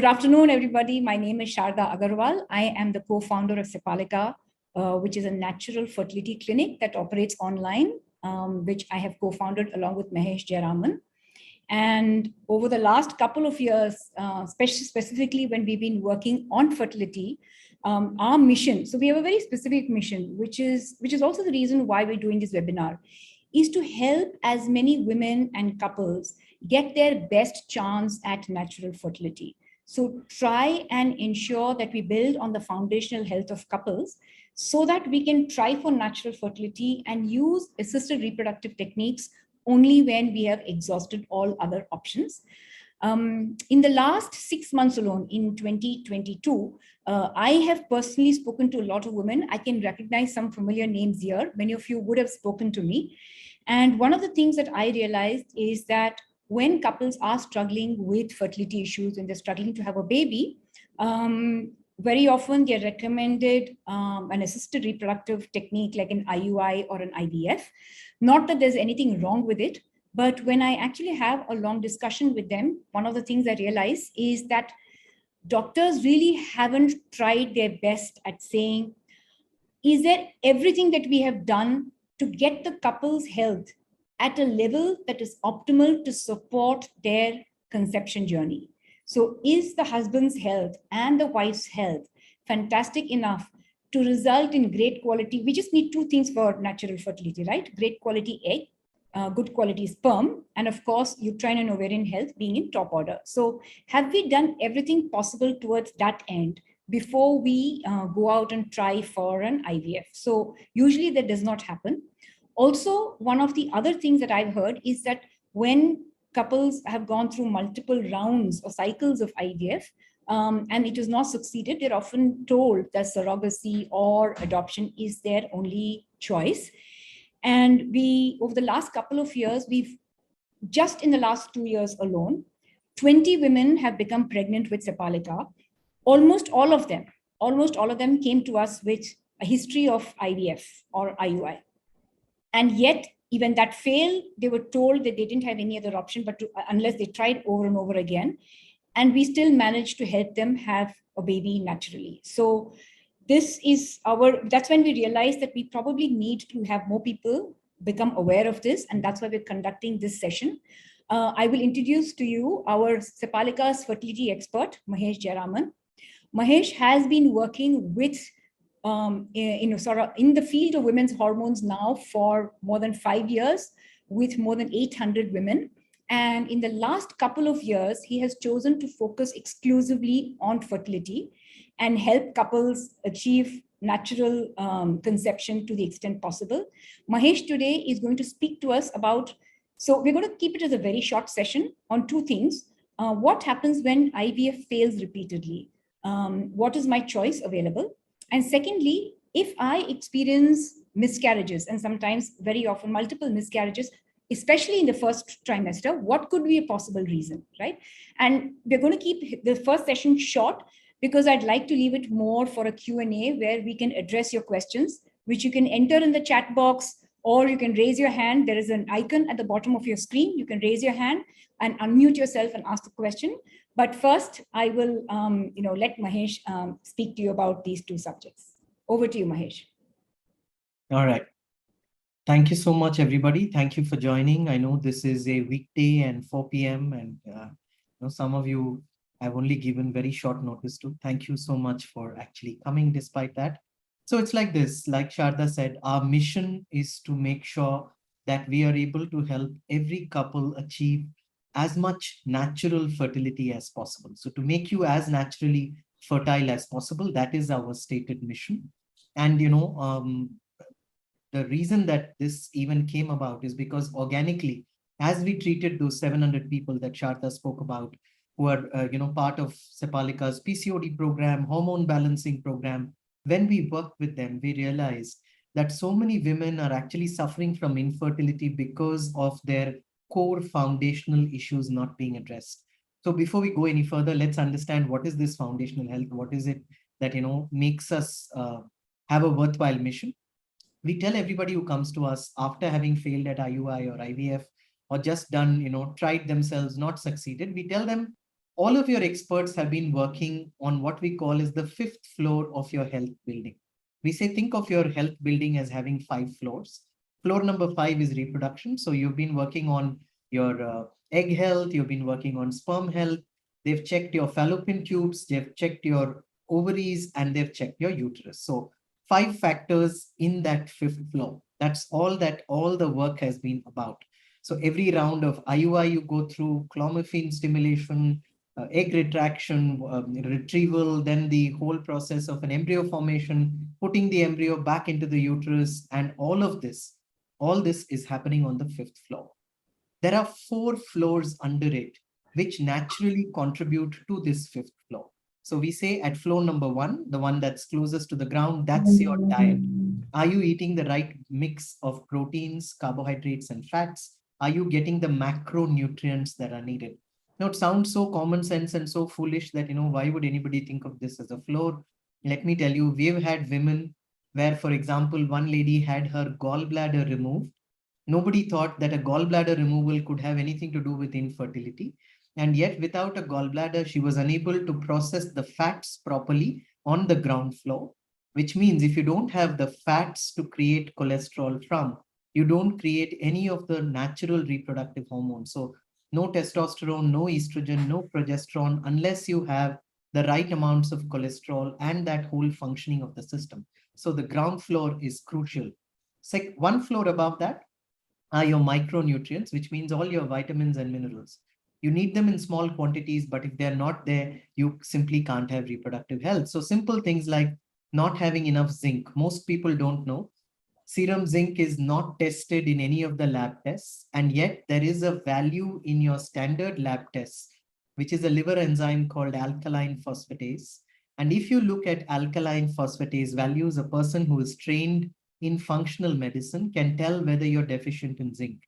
Good afternoon, everybody. My name is Sharda Agarwal. I am the co-founder of Sepalika, which is a natural fertility clinic that operates online, which I have co-founded along with Mahesh Jayaraman. And over the last couple of years, specifically when we've been working on fertility, our mission, so we have a very specific mission, which is also the reason why we're doing this webinar, is to help as many women and couples get their best chance at natural fertility. So try and ensure that we build on the foundational health of couples so that we can try for natural fertility and use assisted reproductive techniques only when we have exhausted all other options. In the last 6 months alone, in 2022, I have personally spoken to a lot of women. I can recognize some familiar names here. Many of you would have spoken to me. And one of the things that I realized is that when couples are struggling with fertility issues and they're struggling to have a baby, very often they're recommended an assisted reproductive technique like an IUI or an IVF. Not that there's anything wrong with it, but when I actually have a long discussion with them, one of the things I realize is that doctors really haven't tried their best at saying, is there everything that we have done to get the couple's health at a level that is optimal to support their conception journey? So is the husband's health and the wife's health fantastic enough to result in great quality? We just need two things for natural fertility, right? Great quality egg, good quality sperm, and of course, uterine and ovarian health being in top order. So have we done everything possible towards that end before we go out and try for an IVF? So usually that does not happen. Also, one of the other things that I've heard is that when couples have gone through multiple rounds or cycles of IVF and it has not succeeded, they're often told that surrogacy or adoption is their only choice. And over the last couple of years, just in the last 2 years alone, 20 women have become pregnant with Sepalika. Almost all of them came to us with a history of IVF or IUI. And yet, even that failed, they were told that they didn't have any other option but unless they tried over and over again. And we still managed to help them have a baby naturally. So that's when we realized that we probably need to have more people become aware of this. And that's why we're conducting this session. I will introduce to you our Sepalika's fertility expert, Mahesh Jayaraman. Mahesh has been working with in the field of women's hormones now for more than 5 years with more than 800 women. And in the last couple of years, he has chosen to focus exclusively on fertility and help couples achieve natural conception to the extent possible. Mahesh today is going to speak to us about, so we're going to keep it as a very short session on two things. What happens when IVF fails repeatedly? What is my choice available? And secondly, if I experience miscarriages, and sometimes very often multiple miscarriages, especially in the first trimester, what could be a possible reason, right? And we're going to keep the first session short because I'd like to leave it more for a Q&A where we can address your questions, which you can enter in the chat box, or you can raise your hand. There is an icon at the bottom of your screen. You can raise your hand and unmute yourself and ask the question. But first, I will let Mahesh speak to you about these two subjects. Over to you, Mahesh. All right. Thank you so much, everybody. Thank you for joining. I know this is a weekday and 4 p.m. and some of you I've only given very short notice to. Thank you so much for actually coming despite that. So it's like this, like Sharda said, our mission is to make sure that we are able to help every couple achieve as much natural fertility as possible. So to make you as naturally fertile as possible, that is our stated mission. And, the reason that this even came about is because organically, as we treated those 700 people that Sharda spoke about, who are, part of Sepalika's PCOD program, hormone balancing program, when we worked with them, we realized that so many women are actually suffering from infertility because of their core foundational issues not being addressed. So before we go any further, let's understand what is this foundational health? What is it that, makes us have a worthwhile mission? We tell everybody who comes to us after having failed at IUI or IVF or just done, tried themselves, not succeeded, we tell them all of your experts have been working on what we call as the fifth floor of your health building. We say, think of your health building as having 5 floors. Floor number 5 is reproduction. So you've been working on your egg health, you've been working on sperm health, they've checked your fallopian tubes, they've checked your ovaries, and they've checked your uterus. So 5 factors in that fifth floor. That's all that all the work has been about. So every round of IUI you go through, clomiphene stimulation, egg retraction, retrieval, then the whole process of an embryo formation, putting the embryo back into the uterus, and all this is happening on the fifth floor. There are 4 floors under it, which naturally contribute to this fifth floor. So we say at floor number 1, the one that's closest to the ground, that's your diet. Are you eating the right mix of proteins, carbohydrates, and fats? Are you getting the macronutrients that are needed? Now, it sounds so common sense and so foolish that, why would anybody think of this as a floor? Let me tell you, we've had women where, for example, one lady had her gallbladder removed. Nobody thought that a gallbladder removal could have anything to do with infertility. And yet, without a gallbladder, she was unable to process the fats properly on the ground floor, which means if you don't have the fats to create cholesterol from, you don't create any of the natural reproductive hormones. So no testosterone, no estrogen, no progesterone, unless you have the right amounts of cholesterol and that whole functioning of the system. So the ground floor is crucial. One floor above that are your micronutrients, which means all your vitamins and minerals. You need them in small quantities, but if they're not there, you simply can't have reproductive health. So simple things like not having enough zinc. Most people don't know. Serum zinc is not tested in any of the lab tests, and yet there is a value in your standard lab tests, which is a liver enzyme called alkaline phosphatase. And if you look at alkaline phosphatase values, a person who is trained in functional medicine can tell whether you're deficient in zinc.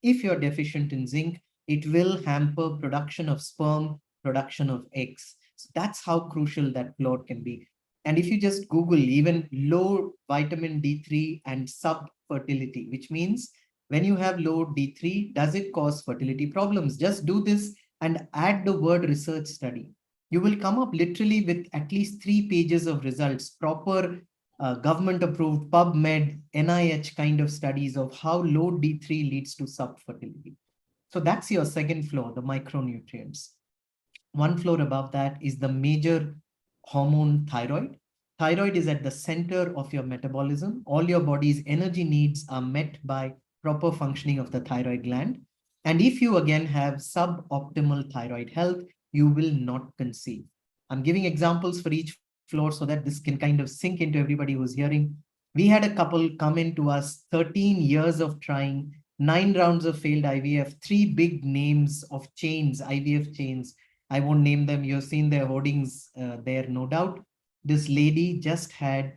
If you're deficient in zinc, it will hamper production of sperm, production of eggs. So that's how crucial that floor can be. And if you just Google even low vitamin D3 and sub-fertility, which means when you have low D3, does it cause fertility problems? Just do this and add the word research study. You will come up literally with at least 3 pages of results, proper government-approved PubMed, NIH kind of studies of how low D3 leads to sub-fertility. So that's your second floor, the micronutrients. One floor above that is the major hormone thyroid. Thyroid is at the center of your metabolism. All your body's energy needs are met by proper functioning of the thyroid gland. And if you again have suboptimal thyroid health, you will not conceive. I'm giving examples for each floor so that this can kind of sink into everybody who's hearing. We had a couple come in to us, 13 years of trying, 9 rounds of failed IVF, 3 big names of chains, IVF chains. I won't name them. You've seen their hoardings there, no doubt. This lady just had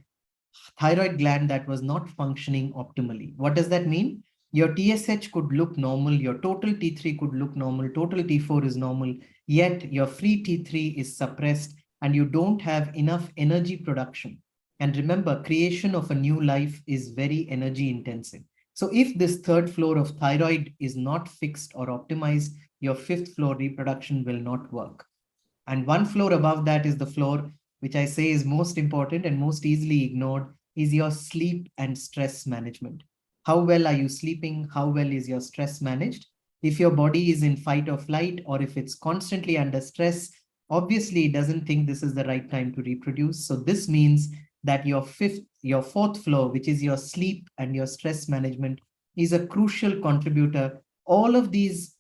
thyroid gland that was not functioning optimally. What does that mean? Your TSH could look normal, your total T3 could look normal, total T4 is normal, yet your free T3 is suppressed and you don't have enough energy production. And remember, creation of a new life is very energy intensive. So if this third floor of thyroid is not fixed or optimized, your fifth floor reproduction will not work. And one floor above that is the floor, which I say is most important and most easily ignored, is your sleep and stress management. How well are you sleeping? How well is your stress managed? If your body is in fight or flight, or if it's constantly under stress, obviously it doesn't think this is the right time to reproduce. So this means that your fourth floor, which is your sleep and your stress management, is a crucial contributor. All of these,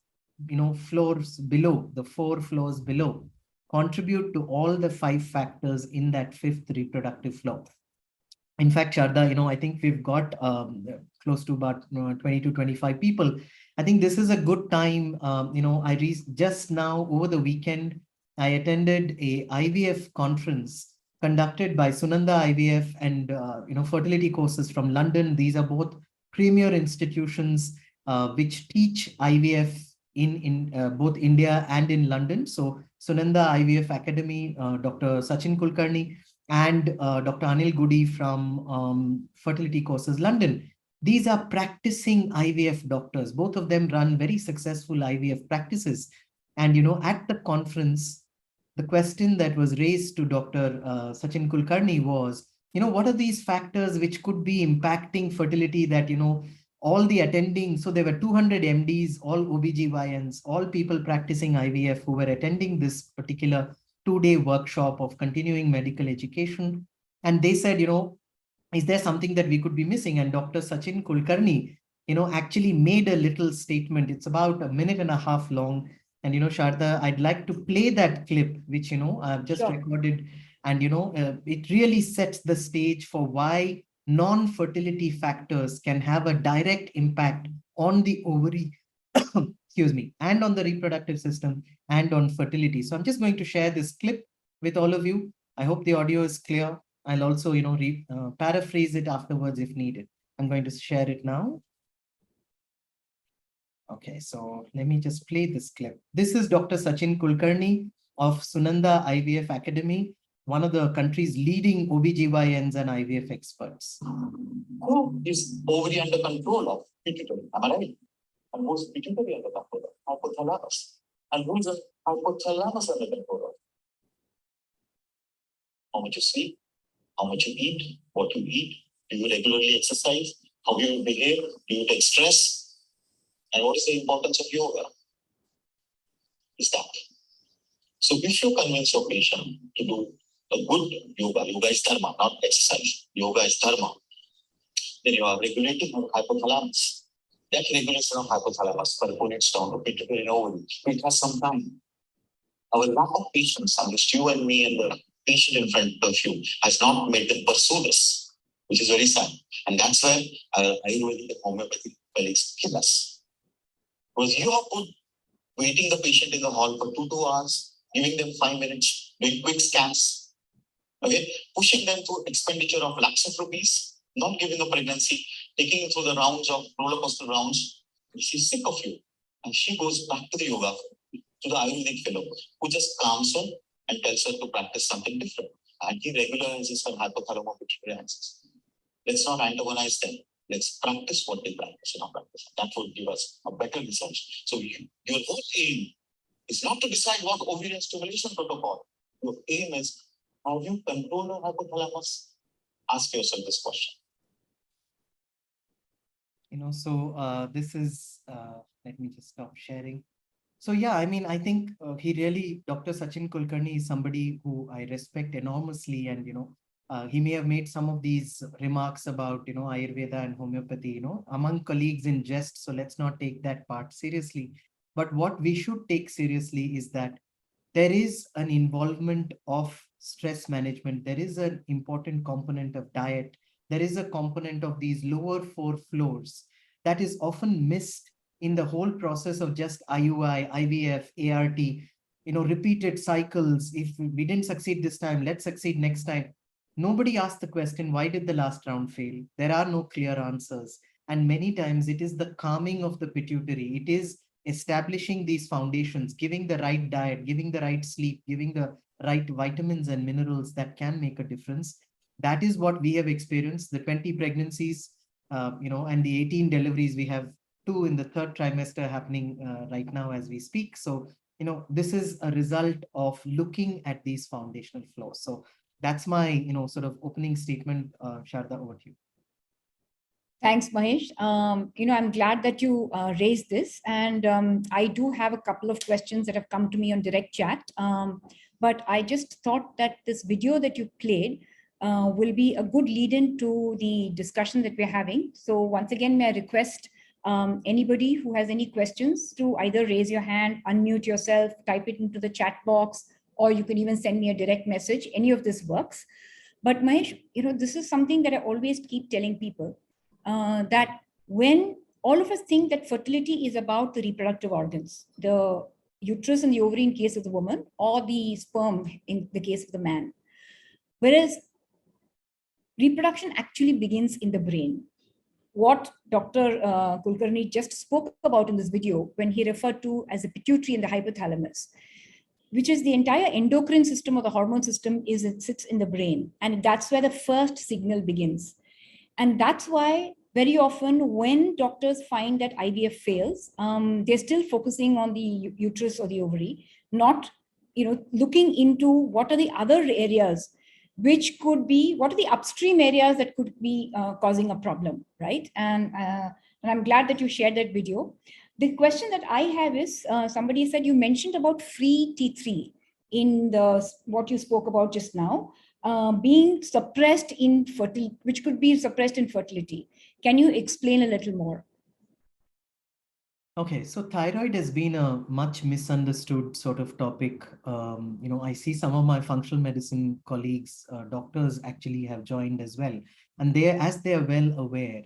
floors below, the 4 floors below, contribute to all the 5 factors in that fifth reproductive floor. In fact, Sharda, I think we've got close to about 20 to 25 people. I think this is a good time. Just now over the weekend, I attended a IVF conference conducted by Sunanda IVF and fertility courses from London. These are both premier institutions which teach IVF in both India and in London. So Sunanda IVF Academy, Dr. Sachin Kulkarni, and Dr. Anil Gudi from Fertility Courses London. These are practicing IVF doctors. Both of them run very successful IVF practices. And at the conference, the question that was raised to Dr. Sachin Kulkarni was, what are these factors which could be impacting fertility that, all the attending, so there were 200 MDs, all OBGYNs, all people practicing IVF who were attending this particular 2-day workshop of continuing medical education. And they said, is there something that we could be missing? And Dr. Sachin Kulkarni, actually made a little statement. It's about a minute and a half long. And, Sharda, I'd like to play that clip, which, I've just recorded. And, it really sets the stage for why non-fertility factors can have a direct impact on the ovary, excuse me, and on the reproductive system and on fertility. So I'm just going to share this clip with all of you. I hope the audio is clear. I'll also, paraphrase it afterwards if needed. I'm going to share it now. Okay, so let me just play this clip. This is Dr. Sachin Kulkarni of Sunanda IVF Academy, one of the country's leading OBGYNs and IVF experts. Who is ovary under control of pituitary? Am I right? And who's pituitary under control of hypothalamus? And who's the hypothalamus under control of? How much you sleep, how much you eat, what you eat, do you regularly exercise, how you behave, do you take stress, and what is the importance of yoga? Is that. So if you convince your patient to do a good yoga is dharma, not exercise, yoga is dharma, then you are regulating your hypothalamus. That regulation of hypothalamus percolates down to pituitary and ovary. It has some time. Our lack of patience amongst you and me and the patient in front of you has not made them pursue this, which is very sad. And that's where Ayurvedic and homeopathic colleagues kill us. Because you have put waiting the patient in the hall for 2 hours, giving them 5 minutes, doing quick scans, okay, pushing them through expenditure of lakhs of rupees, not giving a pregnancy, taking you through the rounds of roller coaster rounds. She's sick of you. And she goes back to the yoga, to the Ayurvedic fellow, who just calms her and tells her to practice something different. And he regularizes her hypothalamus-pituitary axis. Let's not antagonize them. Let's practice what they practice in our practice. That will give us a better result. So your whole aim is not to decide what ovarian stimulation protocol. Your aim is, how do you control your hypothalamus? Ask yourself this question. This is, let me just stop sharing. So yeah, I mean, I think Dr. Sachin Kulkarni is somebody who I respect enormously. And, he may have made some of these remarks about, Ayurveda and homeopathy, among colleagues in jest. So let's not take that part seriously. But what we should take seriously is that there is an involvement of stress management. There is an important component of diet. There is a component of these lower 4 floors that is often missed in the whole process of just IUI, IVF, ART, repeated cycles. If we didn't succeed this time, let's succeed next time. Nobody asked the question, why did the last round fail? There are no clear answers. And many times it is the calming of the pituitary. It is establishing these foundations, giving the right diet, giving the right sleep, giving the right vitamins and minerals that can make a difference. That is what we have experienced. The 20 pregnancies, and the 18 deliveries, we have 2 in the 3rd trimester happening right now as we speak. So, this is a result of looking at these foundational flows. So that's my, sort of opening statement. Sharda, over to you. Thanks, Mahesh. I'm glad that you raised this. And I do have a couple of questions that have come to me on direct chat. But I just thought that this video that you played will be a good lead-in to the discussion that we're having. So once again, may I request anybody who has any questions to either raise your hand, unmute yourself, type it into the chat box, or you can even send me a direct message. Any of this works. But Mahesh, this is something that I always keep telling people, that when all of us think that fertility is about the reproductive organs, the uterus and the ovary in case of the woman, or the sperm in the case of the man. Whereas reproduction actually begins in the brain. What Dr. Kulkarni just spoke about in this video when he referred to as the pituitary and the hypothalamus, which is the entire endocrine system or the hormone system, it sits in the brain. And that's where the first signal begins. And that's why very often when doctors find that IVF fails, they're still focusing on the uterus or the ovary, not looking into what are the other areas which could be, what are the upstream areas that could be causing a problem, right? And I'm glad that you shared that video. The question that I have is, somebody said you mentioned about free T3 in what you spoke about just now, being suppressed in fertility, which could be suppressed in fertility. Can you explain a little more? Okay, so thyroid has been a much misunderstood sort of topic. I see some of my functional medicine colleagues, doctors actually have joined as well. And as they are well aware,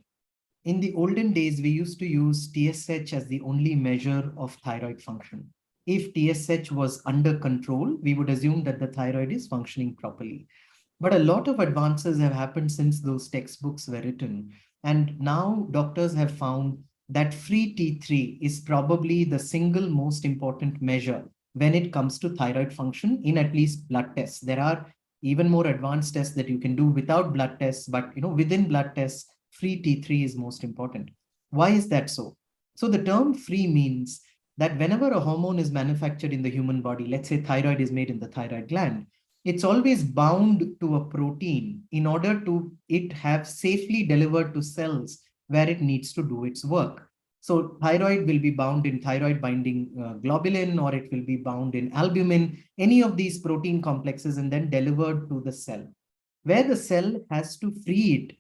in the olden days, we used to use TSH as the only measure of thyroid function. If TSH was under control, we would assume that the thyroid is functioning properly. But a lot of advances have happened since those textbooks were written. And now doctors have found that free T3 is probably the single most important measure when it comes to thyroid function in at least blood tests. There are even more advanced tests that you can do without blood tests, but within blood tests, free T3 is most important. Why is that so? So the term free means that whenever a hormone is manufactured in the human body, let's say thyroid is made in the thyroid gland, it's always bound to a protein in order to it have safely delivered to cells where it needs to do its work. So thyroid will be bound in thyroid binding globulin, or it will be bound in albumin, any of these protein complexes, and then delivered to the cell, where the cell has to free it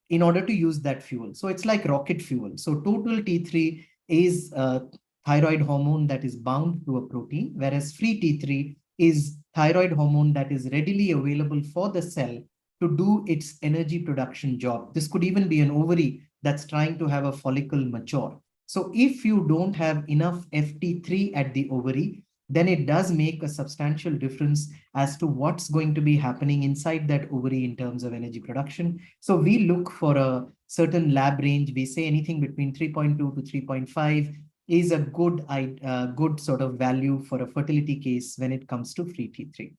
in order to use that fuel. So it's like rocket fuel. So total T3 is a thyroid hormone that is bound to a protein, whereas free T3 is thyroid hormone that is readily available for the cell to do its energy production job. This could even be an ovary that's trying to have a follicle mature. So if you don't have enough FT3 at the ovary, then it does make a substantial difference as to what's going to be happening inside that ovary in terms of energy production. So we look for a certain lab range. We say anything between 3.2 to 3.5 is a good sort of value for a fertility case when it comes to free T3.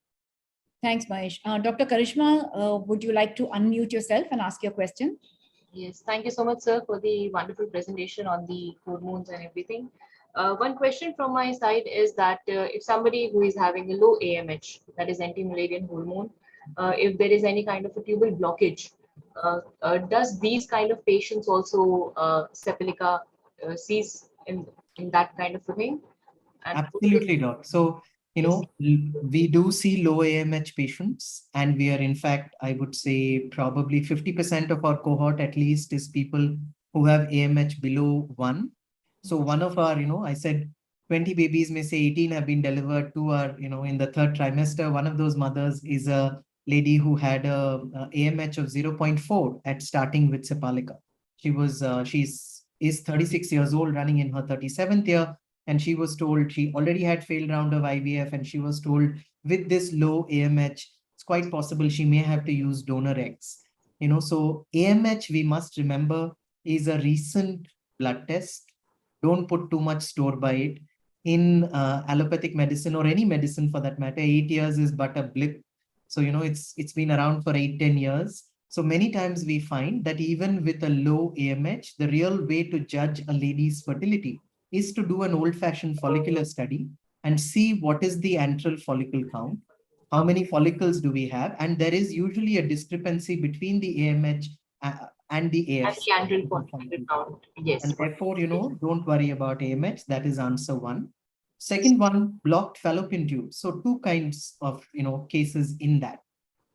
Thanks, Mahesh. Dr. Karishma, would you like to unmute yourself and ask your question? Yes, thank you so much, sir, for the wonderful presentation on the hormones and everything. One question from my side is that if somebody who is having a low AMH, that is anti-Mullerian hormone, if there is any kind of a tubal blockage, does these kind of patients also Sepalika sees in that kind of a thing? And Absolutely, Doc. So, yes. we do see low AMH patients, and we are, in fact, I would say probably 50% of our cohort at least is people who have AMH below 1. So one of our, I said 20 babies, may say 18 have been delivered, 2 are, in the 3rd trimester. One of those mothers is a lady who had a AMH of 0.4 at starting with Sepalika. She's 36 years old, running in her 37th year. And she was told she already had failed round of IVF, and she was told with this low AMH, it's quite possible she may have to use donor eggs. So AMH, we must remember, is a recent blood test. Don't put too much store by it. In allopathic medicine, or any medicine for that matter, 8 years is but a blip. So, it's been around for 8-10 years. So many times we find that even with a low AMH, the real way to judge a lady's fertility is to do an old-fashioned follicular study and see what is the antral follicle count, how many follicles do we have, and there is usually a discrepancy between the AMH and the AFC. And the follicle count, yes. And therefore, don't worry about AMH. That is answer 1. Second one, blocked fallopian tubes. So 2 kinds of cases in that.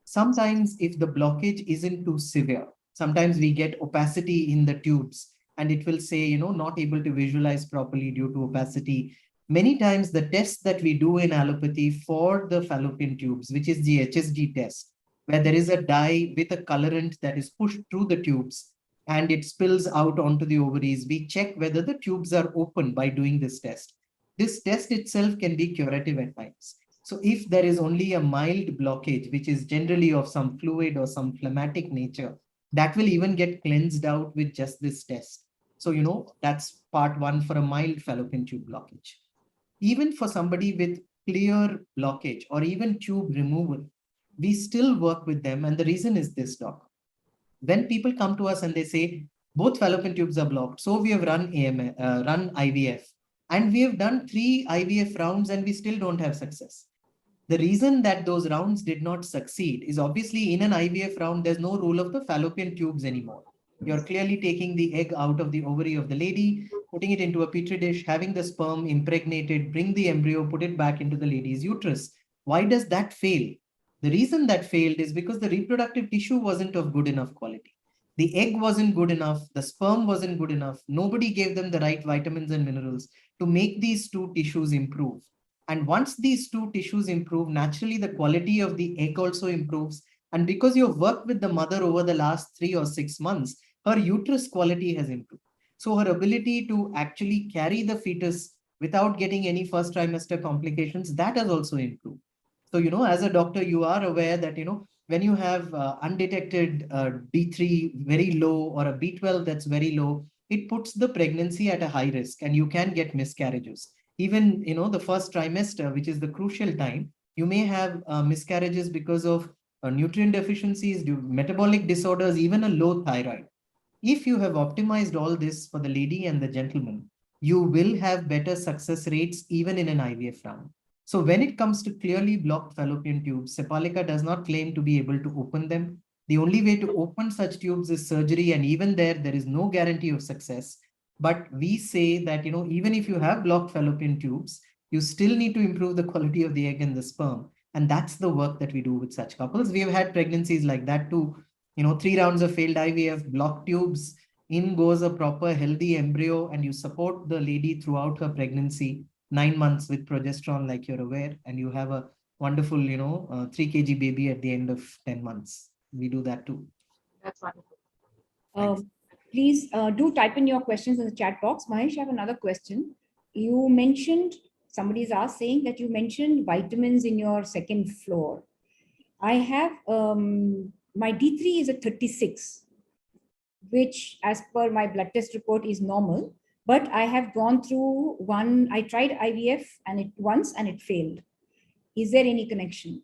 Sometimes if the blockage isn't too severe, sometimes we get opacity in the tubes, and it will say, not able to visualize properly due to opacity. Many times the tests that we do in allopathy for the fallopian tubes, which is the HSG test, where there is a dye with a colorant that is pushed through the tubes and it spills out onto the ovaries, we check whether the tubes are open by doing this test. This test itself can be curative at times. So if there is only a mild blockage, which is generally of some fluid or some phlegmatic nature, that will even get cleansed out with just this test. So, that's part 1 for a mild fallopian tube blockage. Even for somebody with clear blockage or even tube removal, we still work with them. And the reason is this, Doc. When people come to us and they say, both fallopian tubes are blocked, so we have run IVF, and we have done 3 IVF rounds and we still don't have success. The reason that those rounds did not succeed is obviously in an IVF round, there's no role of the fallopian tubes anymore. You're clearly taking the egg out of the ovary of the lady, putting it into a petri dish, having the sperm impregnated, bring the embryo, put it back into the lady's uterus. Why does that fail? The reason that failed is because the reproductive tissue wasn't of good enough quality. The egg wasn't good enough. The sperm wasn't good enough. Nobody gave them the right vitamins and minerals to make these two tissues improve. And once these two tissues improve, naturally the quality of the egg also improves. And because you've worked with the mother over the last 3 or 6 months, her uterus quality has improved. So her ability to actually carry the fetus without getting any first trimester complications, that has also improved. So, as a doctor, you are aware that, when you have undetected D3 very low or a B12 that's very low, it puts the pregnancy at a high risk and you can get miscarriages. Even, the first trimester, which is the crucial time, you may have miscarriages because of nutrient deficiencies, metabolic disorders, even a low thyroid. If you have optimized all this for the lady and the gentleman, you will have better success rates even in an IVF round. So when it comes to clearly blocked fallopian tubes, Sepalika does not claim to be able to open them. The only way to open such tubes is surgery, and even there is no guarantee of success. But we say that, even if you have blocked fallopian tubes, you still need to improve the quality of the egg and the sperm. And that's the work that we do with such couples. We have had pregnancies like that too. 3 rounds of failed IVF, blocked tubes, in goes a proper healthy embryo, and you support the lady throughout her pregnancy, 9 months with progesterone, like you're aware, and you have a wonderful, 3 kg baby at the end of 10 months. We do that too. That's wonderful. Please do type in your questions in the chat box. Mahesh, I have another question. You mentioned, somebody's asked saying that you mentioned vitamins in your second floor. I have, my D3 is a 36, which as per my blood test report is normal, but I have gone through one, I tried IVF and it once and it failed. Is there any connection?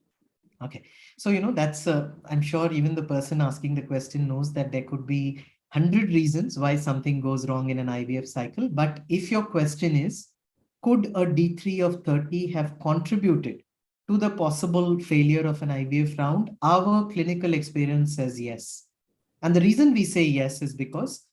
Okay. So, that's, I'm sure even the person asking the question knows that there could be 100 reasons why something goes wrong in an IVF cycle. But if your question is, could a D3 of 30 have contributed to the possible failure of an IVF round? Our clinical experience says yes. And the reason we say yes is because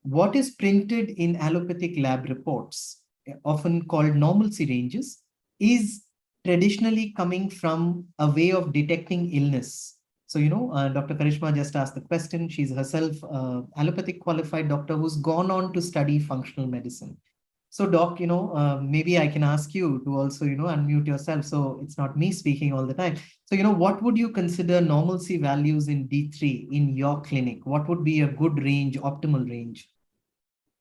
what is printed in allopathic lab reports, often called normalcy ranges, is traditionally coming from a way of detecting illness. So, Dr. Karishma just asked the question. She's herself allopathic qualified doctor who's gone on to study functional medicine. So, Doc, maybe I can ask you to also, unmute yourself. So it's not me speaking all the time. So, what would you consider normalcy values in D3 in your clinic? What would be a good range, optimal range?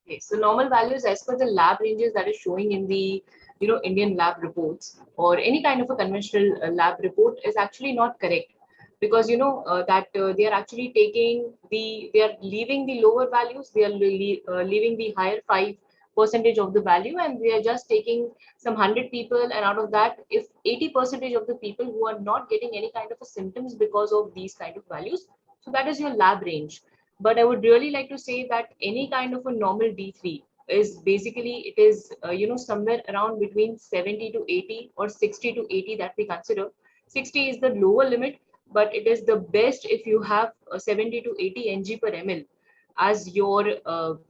Okay, so normal values as per the lab ranges that is showing in the Indian lab reports or any kind of a conventional lab report is actually not correct, because that they are actually they are leaving the lower values, they are leaving the higher 5% of the value, and we are just taking some 100 people, and out of that, if 80% of the people who are not getting any kind of a symptoms because of these kind of values, so that is your lab range. But I would really like to say that any kind of a normal D3 is basically, it is somewhere around between 70 to 80 or 60 to 80 that we consider. 60 is the lower limit, but it is the best if you have 70 to 80 ng per ml as your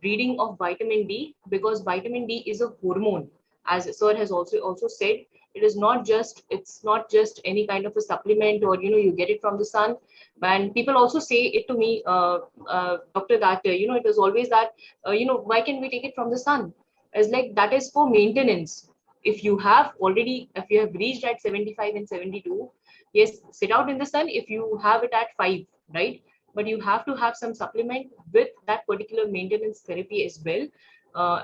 reading of vitamin D, because vitamin D is a hormone, as sir has also said. It's not just any kind of a supplement, or you get it from the sun. And people also say it to me, doctor, that it is always that why can we take it from the sun? As like, that is for maintenance. If you have reached at 75 and 72, yes, sit out in the sun if you have it at 5, right? But you have to have some supplement with that particular maintenance therapy as well,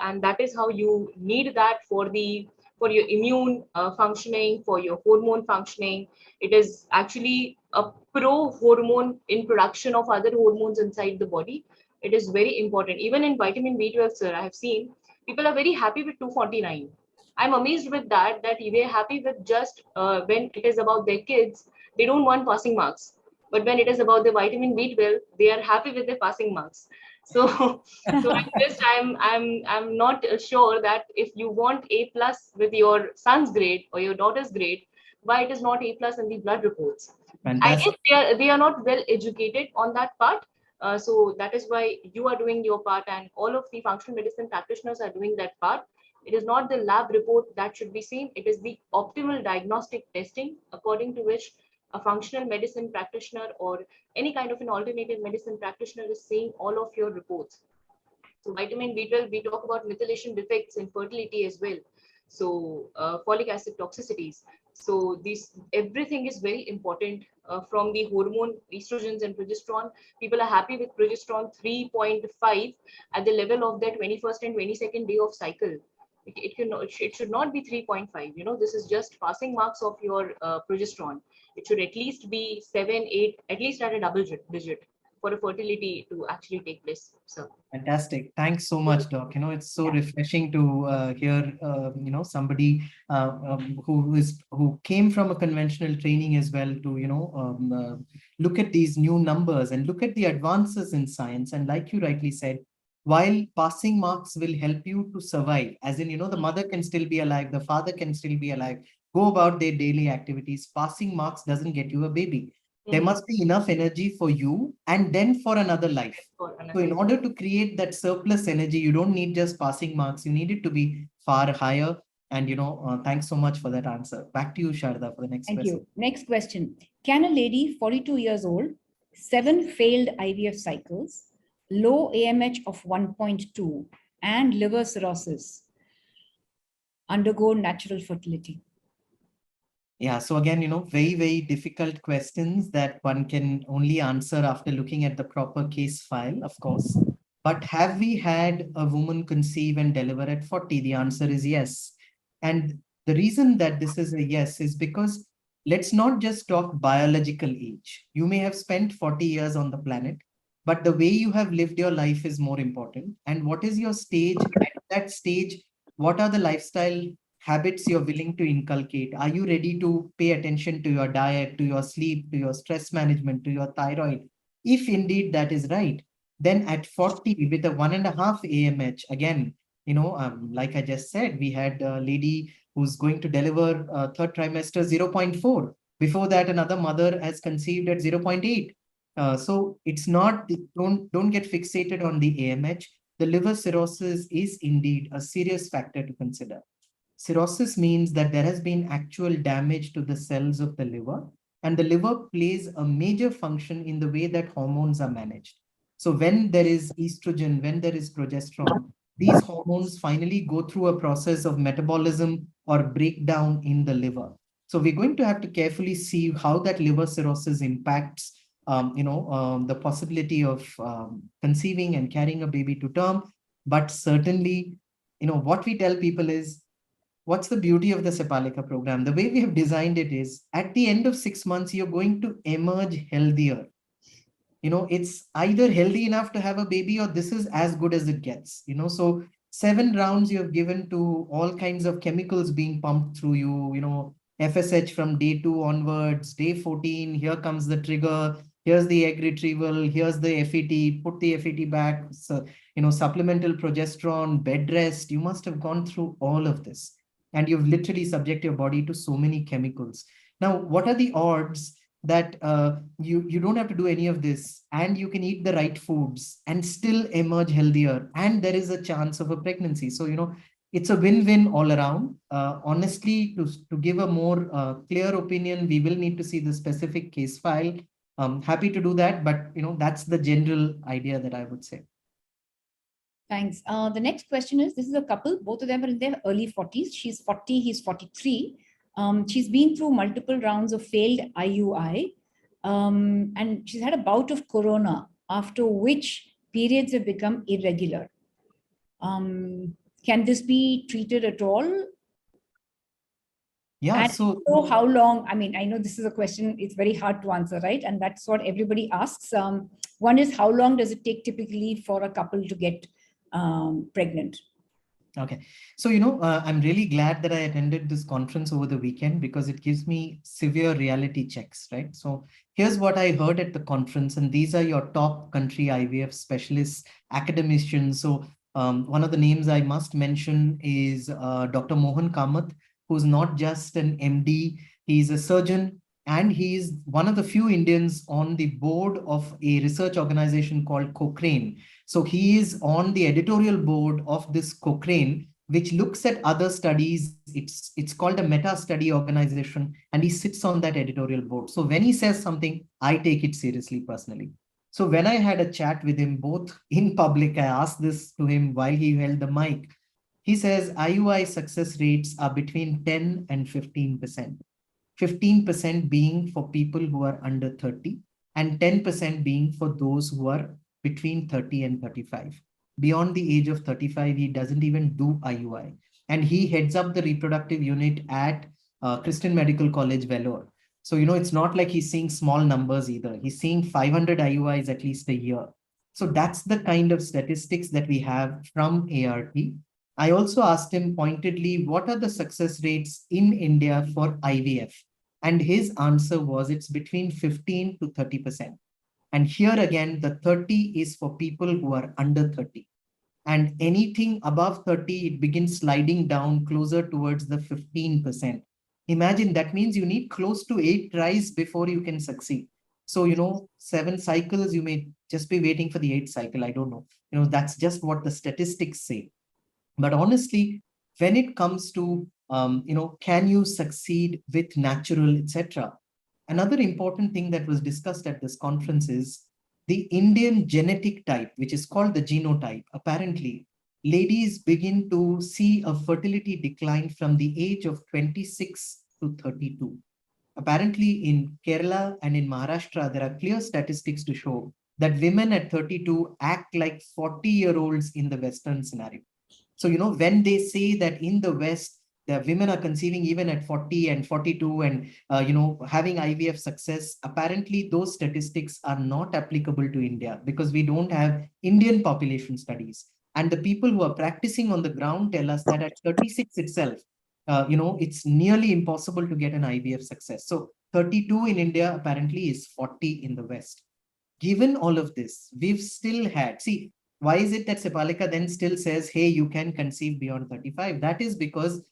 and that is how you need that for your immune functioning, for your hormone functioning. It is actually a pro hormone in production of other hormones inside the body. It is very important. Even in vitamin B12, sir, I have seen people are very happy with 249. I'm amazed with that they're happy with just when it is about their kids, they don't want passing marks. But when it is about the vitamin B12, they are happy with the passing marks. So, I'm not sure that if you want A plus with your son's grade or your daughter's grade, why it is not A+ in the blood reports. Fantastic. I guess they are not well educated on that part. So that is why you are doing your part, and all of the functional medicine practitioners are doing that part. It is not the lab report that should be seen. It is the optimal diagnostic testing according to which a functional medicine practitioner or any kind of an alternative medicine practitioner is seeing all of your reports. So vitamin B12, we talk about methylation defects in fertility as well. So folic acid toxicities. So this everything is very important from the hormone, estrogens and progesterone. People are happy with progesterone 3.5 at the level of their 21st and 22nd day of cycle. It should not be 3.5. You know, this is just passing marks of your progesterone. It should at least be 7, 8, at least at a double digit for a fertility to actually take place. So Fantastic. Thanks so much, Doc. It's so refreshing to hear, somebody who came from a conventional training as well to, look at these new numbers and look at the advances in science. And like you rightly said, while passing marks will help you to survive, as in, the mother can still be alive, the father can still be alive, go about their daily activities. Passing marks doesn't get you a baby. There must be enough energy for you and then for another life. So in order to create that surplus energy, you don't need just passing marks. You need it to be far higher. And, thanks so much for that answer. Back to you, Sharda, for the next question. Thank you. Next question. Can a lady 42 years old, 7 failed IVF cycles, low AMH of 1.2 and liver cirrhosis undergo natural fertility? Yeah, so again, very, very difficult questions that one can only answer after looking at the proper case file, of course. But have we had a woman conceive and deliver at 40? The answer is yes. And the reason that this is a yes is because let's not just talk biological age. You may have spent 40 years on the planet, but the way you have lived your life is more important. And what is your stage? At that stage, what are the lifestyle habits you're willing to inculcate? Are you ready to pay attention to your diet, to your sleep, to your stress management, to your thyroid? If indeed that is right, then at 40 with a 1.5 AMH, again, like I just said, we had a lady who's going to deliver third trimester 0.4. Before that, another mother has conceived at 0.8. So it's not, don't get fixated on the AMH. The liver cirrhosis is indeed a serious factor to consider. Cirrhosis means that there has been actual damage to the cells of the liver, and the liver plays a major function in the way that hormones are managed. So when there is estrogen, when there is progesterone, these hormones finally go through a process of metabolism or breakdown in the liver. So we're going to have to carefully see how that liver cirrhosis impacts the possibility of conceiving and carrying a baby to term. But certainly, what we tell people is, what's the beauty of the Sepalika program? The way we have designed it is at the end of 6 months, you're going to emerge healthier. It's either healthy enough to have a baby or this is as good as it gets. So 7 rounds you have given to all kinds of chemicals being pumped through you, FSH from day 2 onwards, day 14, here comes the trigger, here's the egg retrieval, here's the FET, put the FET back, so, supplemental progesterone, bed rest. You must have gone through all of this. And you've literally subject your body to so many chemicals. Now, what are the odds that you don't have to do any of this and you can eat the right foods and still emerge healthier and there is a chance of a pregnancy? So, it's a win-win all around. Honestly, to give a more clear opinion, we will need to see the specific case file. Happy to do that, but that's the general idea that I would say. Thanks. The next question is, this is a couple, both of them are in their early 40s. She's 40, he's 43. She's been through multiple rounds of failed IUI, and she's had a bout of corona, after which periods have become irregular. Can this be treated at all? Yeah, and so how long? I mean, I know this is a question, it's very hard to answer, right? And that's what everybody asks. One is, how long does it take typically for a couple to get pregnant? Okay. So, I'm really glad that I attended this conference over the weekend because it gives me severe reality checks, right? So here's what I heard at the conference, and these are your top country IVF specialists, academicians. So one of the names I must mention is Dr. Mohan Kamath, who's not just an MD, He's a surgeon, and he is one of the few Indians on the board of a research organization called Cochrane. So he is on the editorial board of this Cochrane, which looks at other studies. It's called a meta-study organization, and he sits on that editorial board. So when he says something, I take it seriously personally. So when I had a chat with him, both in public, I asked this to him while he held the mic. He says IUI success rates are between 10 and 15%. 15% being for people who are under 30 and 10% being for those who are between 30 and 35. Beyond the age of 35, he doesn't even do IUI. And he heads up the reproductive unit at Christian Medical College, Vellore. So, it's not like he's seeing small numbers either. He's seeing 500 IUIs at least a year. So that's the kind of statistics that we have from ART. I also asked him pointedly, what are the success rates in India for IVF? And his answer was it's between 15 to 30%. And here again, the 30 is for people who are under 30. And anything above 30, it begins sliding down closer towards the 15%. Imagine that means you need close to 8 tries before you can succeed. So, 7 cycles, you may just be waiting for the 8th cycle. I don't know. That's just what the statistics say. But honestly, when it comes to, can you succeed with natural, etc. Another important thing that was discussed at this conference is the Indian genetic type, which is called the genotype. Apparently, ladies begin to see a fertility decline from the age of 26 to 32. Apparently, in Kerala and in Maharashtra, there are clear statistics to show that women at 32 act like 40-year-olds in the Western scenario. So, when they say that in the West, the women are conceiving even at 40 and 42 and, having IVF success, apparently those statistics are not applicable to India because we don't have Indian population studies. And the people who are practicing on the ground tell us that at 36 itself, it's nearly impossible to get an IVF success. So 32 in India apparently is 40 in the West. Given all of this, we've still had, why is it that Sepalika then still says, hey, you can conceive beyond 35? That is because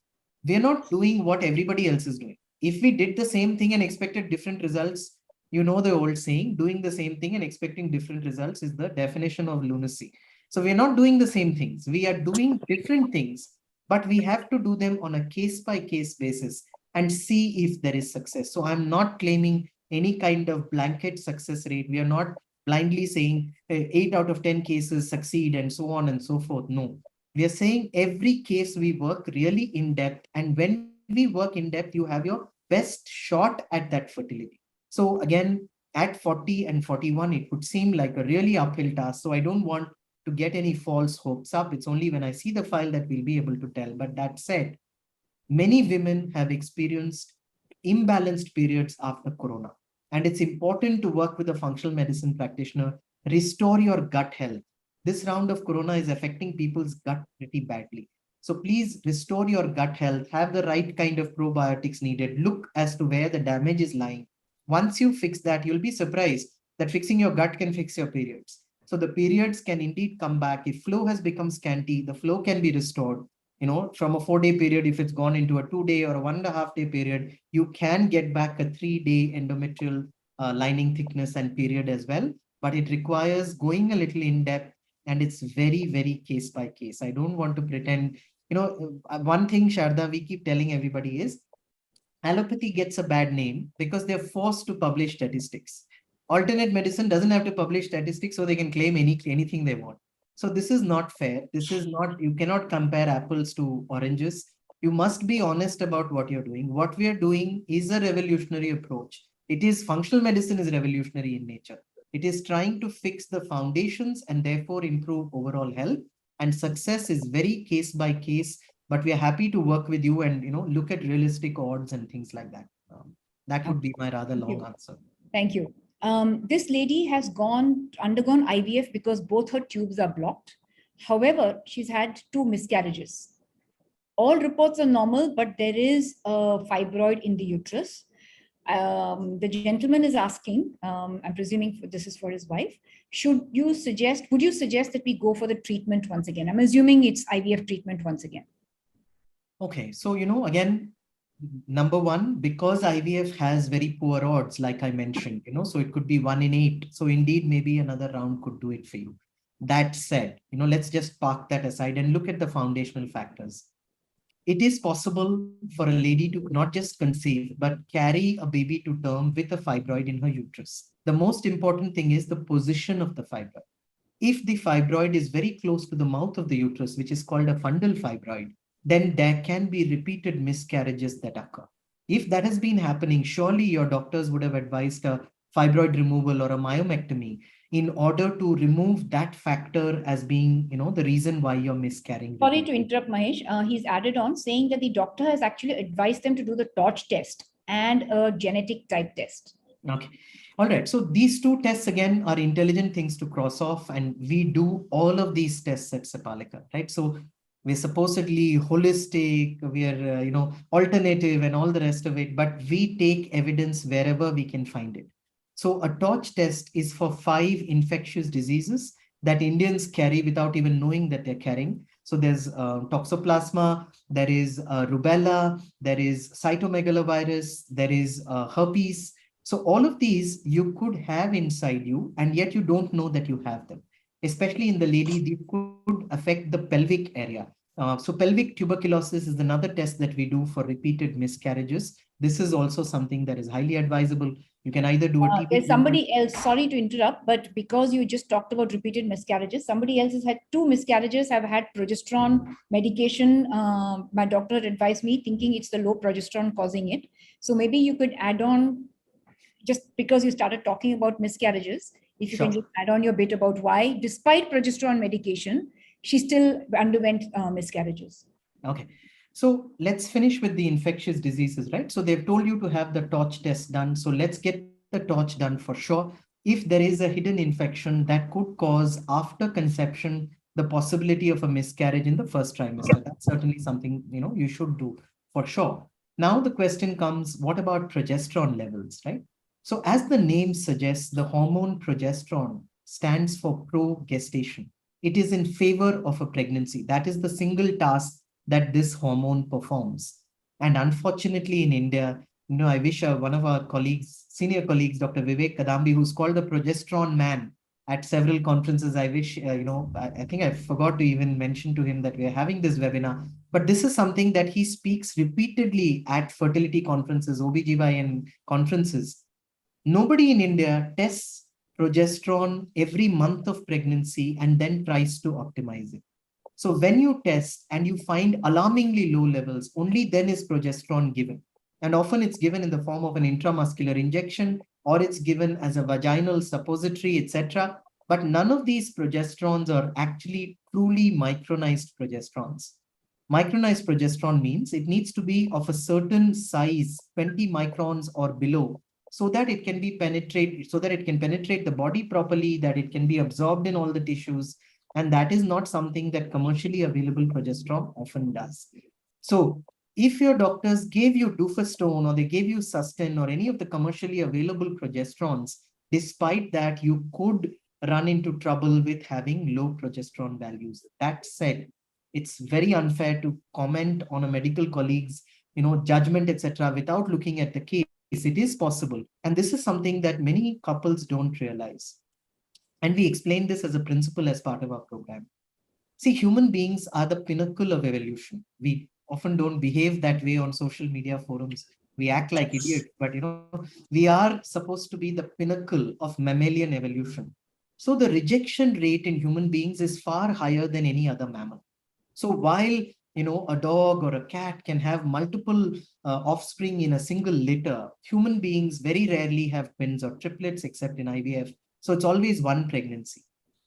we're not doing what everybody else is doing. If we did the same thing and expected different results, the old saying, doing the same thing and expecting different results is the definition of lunacy. So we're not doing the same things. We are doing different things, but we have to do them on a case-by-case basis and see if there is success. So I'm not claiming any kind of blanket success rate. We are not blindly saying 8 out of 10 cases succeed and so on and so forth. No, we are saying every case we work really in depth. And when we work in depth, you have your best shot at that fertility. So again, at 40 and 41, it would seem like a really uphill task. So I don't want to get any false hopes up. It's only when I see the file that we'll be able to tell. But that said, many women have experienced imbalanced periods after corona. And it's important to work with a functional medicine practitioner, restore your gut health. This round of corona is affecting people's gut pretty badly. So please restore your gut health, have the right kind of probiotics needed, look as to where the damage is lying. Once you fix that, you'll be surprised that fixing your gut can fix your periods. So the periods can indeed come back. If flow has become scanty, the flow can be restored. From a 4-day period, if it's gone into a 2-day or a 1.5-day period, you can get back a 3-day endometrial lining thickness and period as well. But it requires going a little in depth, and it's very, very case by case. I don't want to pretend, one thing, Sharda, we keep telling everybody is allopathy gets a bad name because they're forced to publish statistics. Alternate medicine doesn't have to publish statistics, so they can claim anything they want. So this is not fair. This is not, you cannot compare apples to oranges. You must be honest about what you're doing. What we are doing is a revolutionary approach. Functional medicine is revolutionary in nature. It is trying to fix the foundations and therefore improve overall health. And success is very case by case, but we are happy to work with you and, look at realistic odds and things like that. That would be my rather long answer. Thank you. This lady has undergone IVF because both her tubes are blocked. However, she's had 2 miscarriages. All reports are normal, but there is a fibroid in the uterus. The gentleman is asking, I'm presuming this is for his wife, would you suggest that we go for the treatment once again? I'm assuming it's IVF treatment once again. Okay, so, again, number one, because IVF has very poor odds, like I mentioned, so it could be 1 in 8. So indeed, maybe another round could do it for you. That said, let's just park that aside and look at the foundational factors. It is possible for a lady to not just conceive, but carry a baby to term with a fibroid in her uterus. The most important thing is the position of the fibroid. If the fibroid is very close to the mouth of the uterus, which is called a fundal fibroid, then there can be repeated miscarriages that occur. If that has been happening, surely your doctors would have advised a fibroid removal or a myomectomy in order to remove that factor as being, the reason why you're miscarrying. Sorry to interrupt, Mahesh. He's added on saying that the doctor has actually advised them to do the torch test and a genetic type test. Okay. All right. So these two tests, again, are intelligent things to cross off. And we do all of these tests at Sepalika, right? So we're supposedly holistic, we are, alternative and all the rest of it, but we take evidence wherever we can find it. So a torch test is for 5 infectious diseases that Indians carry without even knowing that they're carrying. So there's toxoplasma, there is rubella, there is cytomegalovirus, there is herpes. So all of these you could have inside you, and yet you don't know that you have them. Especially in the lady, they could affect the pelvic area. So pelvic tuberculosis is another test that we do for repeated miscarriages. This is also something that is highly advisable. You can either do a TB. There's somebody else, sorry to interrupt, but because you just talked about repeated miscarriages, somebody else has had 2 miscarriages, have had progesterone medication. My doctor advised me thinking it's the low progesterone causing it. So maybe you could add on, just because you started talking about miscarriages, if you Sure. can just add on your bit about why, despite progesterone medication, she still underwent miscarriages. Okay. So let's finish with the infectious diseases, right? So they've told you to have the torch test done. So let's get the torch done for sure. If there is a hidden infection that could cause after conception the possibility of a miscarriage in the first trimester, that's certainly something, you should do for sure. Now the question comes, what about progesterone levels, right? So as the name suggests, the hormone progesterone stands for pro-gestation. It is in favor of a pregnancy. That is the single task that this hormone performs. And unfortunately in India, I wish one of our colleagues, senior colleagues, Dr. Vivek Kadambi, who's called the progesterone man at several conferences, I wish, I think I forgot to even mention to him that we're having this webinar, but this is something that he speaks repeatedly at fertility conferences, OBGYN conferences. Nobody in India tests progesterone every month of pregnancy and then tries to optimize it. So when you test and you find alarmingly low levels, only then is progesterone given. And often it's given in the form of an intramuscular injection, or it's given as a vaginal suppository, etc. But none of these progesterones are actually truly micronized progesterones. Micronized progesterone means it needs to be of a certain size, 20 microns or below, so that it can be penetrated, so that it can penetrate the body properly, that it can be absorbed in all the tissues. And that is not something that commercially available progesterone often does. So if your doctors gave you dufastone or they gave you Susten or any of the commercially available progesterones, despite that, you could run into trouble with having low progesterone values. That said, it's very unfair to comment on a medical colleague's judgment, etc., without looking at the case. It is possible. And this is something that many couples don't realize. And we explain this as a principle as part of our program. See, human beings are the pinnacle of evolution. We often don't behave that way on social media forums. We act like idiots, but we are supposed to be the pinnacle of mammalian evolution. So the rejection rate in human beings is far higher than any other mammal. So while a dog or a cat can have multiple offspring in a single litter, human beings very rarely have twins or triplets except in IVF. So it's always one pregnancy.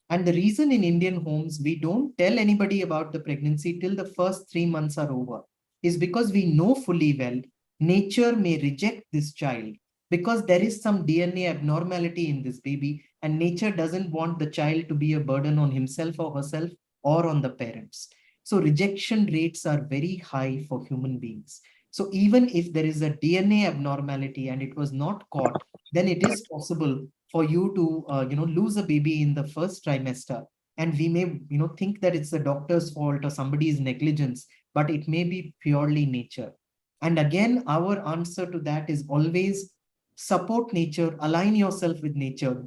And the reason in Indian homes we don't tell anybody about the pregnancy till the first 3 months are over is because we know fully well nature may reject this child because there is some DNA abnormality in this baby, and nature doesn't want the child to be a burden on himself or herself or on the parents. So rejection rates are very high for human beings. So even if there is a DNA abnormality and it was not caught, then it is possible for you to lose a baby in the first trimester. And we may think that it's the doctor's fault or somebody's negligence, but it may be purely nature. And again, our answer to that is always support nature, align yourself with nature,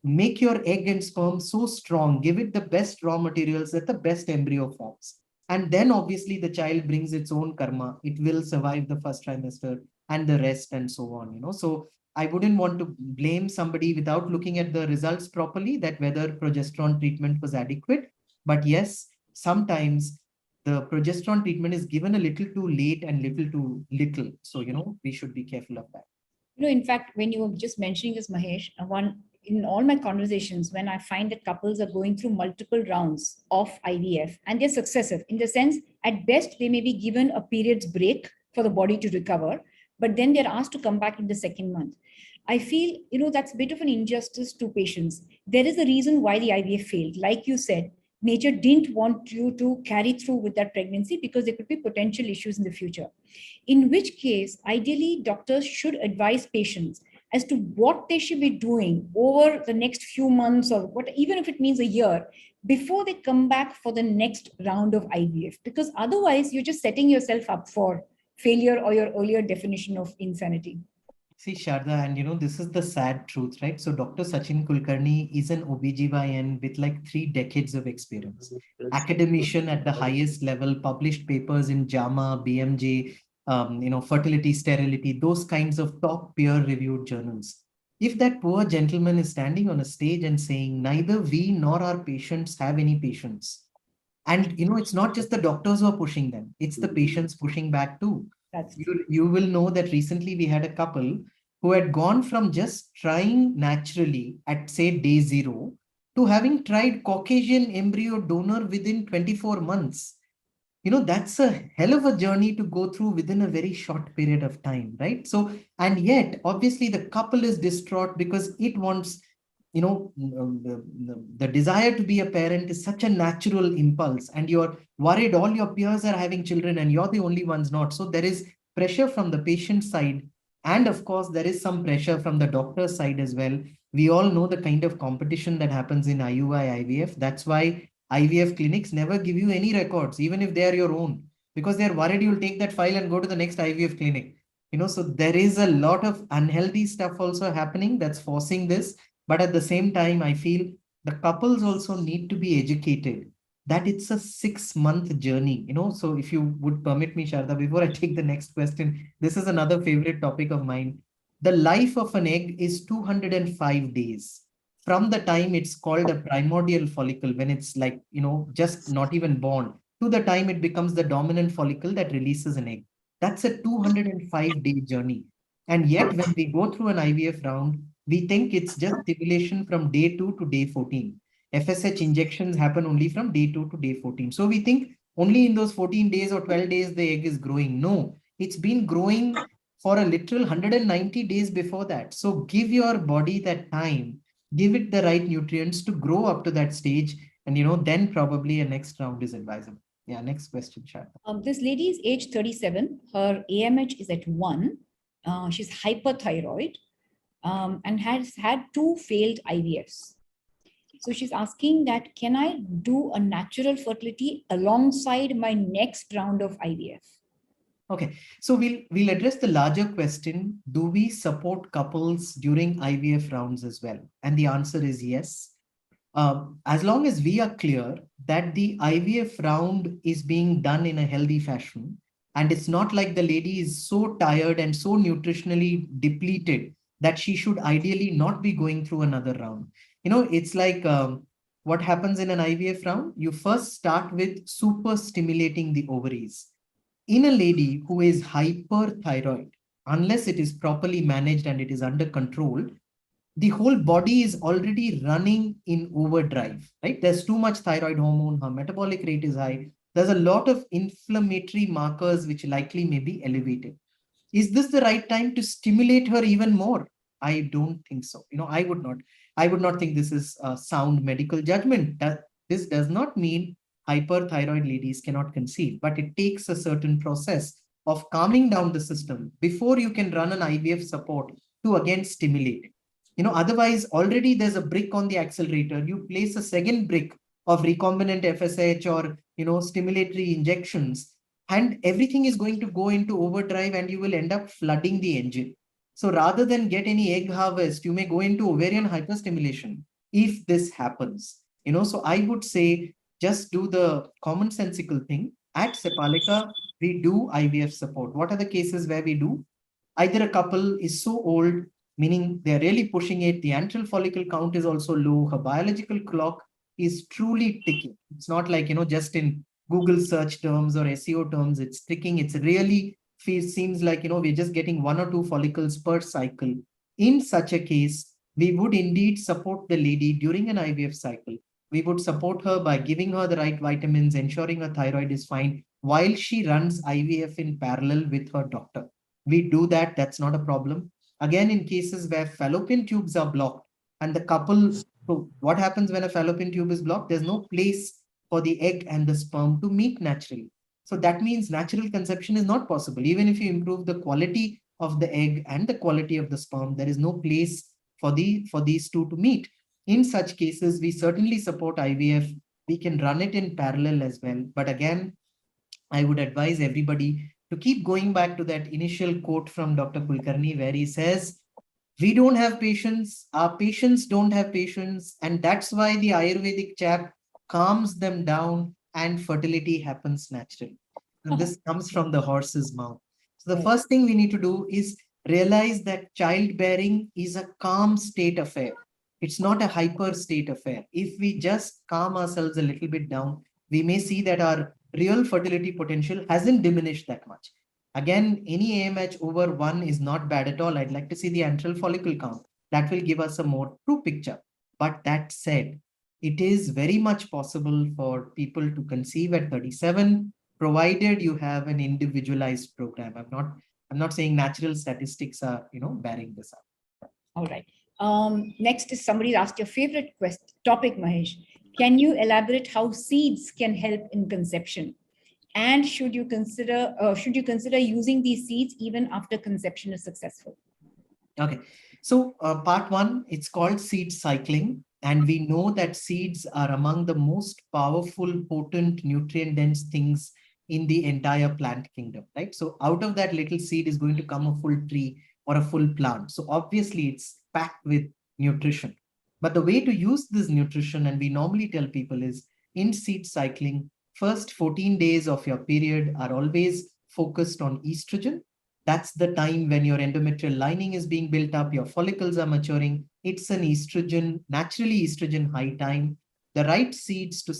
make your egg and sperm so strong, give it the best raw materials at the best embryo forms. And then obviously the child brings its own karma. It will survive the first trimester and the rest and so on, So I wouldn't want to blame somebody without looking at the results properly, that whether progesterone treatment was adequate. But yes, sometimes the progesterone treatment is given a little too late and little too little. So, we should be careful of that. In fact, when you were just mentioning this, Mahesh, in all my conversations, when I find that couples are going through multiple rounds of IVF and they're successive, in the sense, at best, they may be given a period's break for the body to recover, but then they're asked to come back in the second month. I feel, that's a bit of an injustice to patients. There is a reason why the IVF failed. Like you said, nature didn't want you to carry through with that pregnancy because there could be potential issues in the future. In which case, ideally, doctors should advise patients as to what they should be doing over the next few months, or what, even if it means a year, before they come back for the next round of IVF. Because otherwise, you're just setting yourself up for failure, or your earlier definition of insanity. See, Sharda, and this is the sad truth, right? So Dr. Sachin Kulkarni is an OBGYN with like 3 decades of experience. Academician at the highest level, published papers in JAMA, BMJ, fertility, sterility, those kinds of top peer-reviewed journals. If that poor gentleman is standing on a stage and saying, neither we nor our patients have any patients. And, it's not just the doctors who are pushing them. It's the patients pushing back too. You will know that recently we had a couple who had gone from just trying naturally at, say, day 0 to having tried Caucasian embryo donor within 24 months. That's a hell of a journey to go through within a very short period of time, right? So, and yet, obviously, the couple is distraught because it wants, the desire to be a parent is such a natural impulse, and you're worried all your peers are having children and you're the only ones not. So there is pressure from the patient side. And of course, there is some pressure from the doctor's side as well. We all know the kind of competition that happens in IUI, IVF. That's why IVF clinics never give you any records, even if they are your own, because they're worried you'll take that file and go to the next IVF clinic. So there is a lot of unhealthy stuff also happening that's forcing this. But at the same time, I feel the couples also need to be educated that it's a 6-month journey, So if you would permit me, Sharda, before I take the next question, this is another favorite topic of mine. The life of an egg is 205 days. From the time it's called a primordial follicle, when it's like, just not even born, to the time it becomes the dominant follicle that releases an egg. That's a 205-day journey. And yet, when we go through an IVF round, we think it's just stimulation from day 2 to day 14. FSH injections happen only from day 2 to day 14. So we think only in those 14 days or 12 days the egg is growing. No, it's been growing for a literal 190 days before that. So give your body that time, give it the right nutrients to grow up to that stage. And, then probably a next round is advisable. Yeah, next question, Shad. This lady is age 37. Her AMH is at 1. She's hyperthyroid. And has had 2 failed IVFs. So she's asking that, can I do a natural fertility alongside my next round of IVF? Okay, so we'll address the larger question. Do we support couples during IVF rounds as well? And the answer is yes. As long as we are clear that the IVF round is being done in a healthy fashion, and it's not like the lady is so tired and so nutritionally depleted that she should ideally not be going through another round. It's like what happens in an IVF round. You first start with super stimulating the ovaries. In a lady who is hyperthyroid, unless it is properly managed and it is under control, the whole body is already running in overdrive, right? There's too much thyroid hormone, her metabolic rate is high. There's a lot of inflammatory markers which likely may be elevated. Is this the right time to stimulate her even more? I don't think so. I would not think this is a sound medical judgment. This does not mean hyperthyroid ladies cannot conceive, but it takes a certain process of calming down the system before you can run an IVF support to again stimulate. Otherwise already there's a brick on the accelerator. You place a second brick of recombinant FSH or, stimulatory injections. and everything is going to go into overdrive and you will end up flooding the engine. So rather than get any egg harvest, you may go into ovarian hyperstimulation if this happens. So I would say just do the commonsensical thing. At Sepalika, we do IVF support. What are the cases where we do? Either a couple is so old, meaning they're really pushing it, the antral follicle count is also low, her biological clock is truly ticking. It's not like, just in Google search terms or SEO terms, it's ticking. It's really seems like, we're just getting 1 or 2 follicles per cycle. In such a case, we would indeed support the lady during an IVF cycle. We would support her by giving her the right vitamins, ensuring her thyroid is fine while she runs IVF in parallel with her doctor. We do that. That's not a problem. Again, in cases where fallopian tubes are blocked and the couple, so what happens when a fallopian tube is blocked? There's no place for the egg and the sperm to meet naturally. So that means natural conception is not possible. Even if you improve the quality of the egg and the quality of the sperm, there is no place for these two to meet. In such cases, we certainly support IVF. We can run it in parallel as well. But again, I would advise everybody to keep going back to that initial quote from Dr. Kulkarni, where he says, we don't have patience, our patients don't have patience, and that's why the Ayurvedic chap calms them down and fertility happens naturally. And this comes from the horse's mouth. So the first thing we need to do is realize that childbearing is a calm state affair. It's not a hyper state affair. If we just calm ourselves a little bit down, we may see that our real fertility potential hasn't diminished that much. Again, any AMH over 1 is not bad at all. I'd like to see the antral follicle count. That will give us a more true picture. But that said, it is very much possible for people to conceive at 37, provided you have an individualized program. I'm not saying natural statistics are, bearing this up. All right. Next is somebody asked your favorite topic, Mahesh. Can you elaborate how seeds can help in conception? And should you consider using these seeds even after conception is successful? Okay, so part 1, it's called seed cycling. And we know that seeds are among the most powerful, potent, nutrient-dense things in the entire plant kingdom, right? So out of that little seed is going to come a full tree or a full plant. So obviously it's packed with nutrition. But the way to use this nutrition, and we normally tell people, is in seed cycling, first 14 days of your period are always focused on estrogen. That's the time when your endometrial lining is being built up, your follicles are maturing. It's an estrogen, naturally estrogen high time. The right seeds to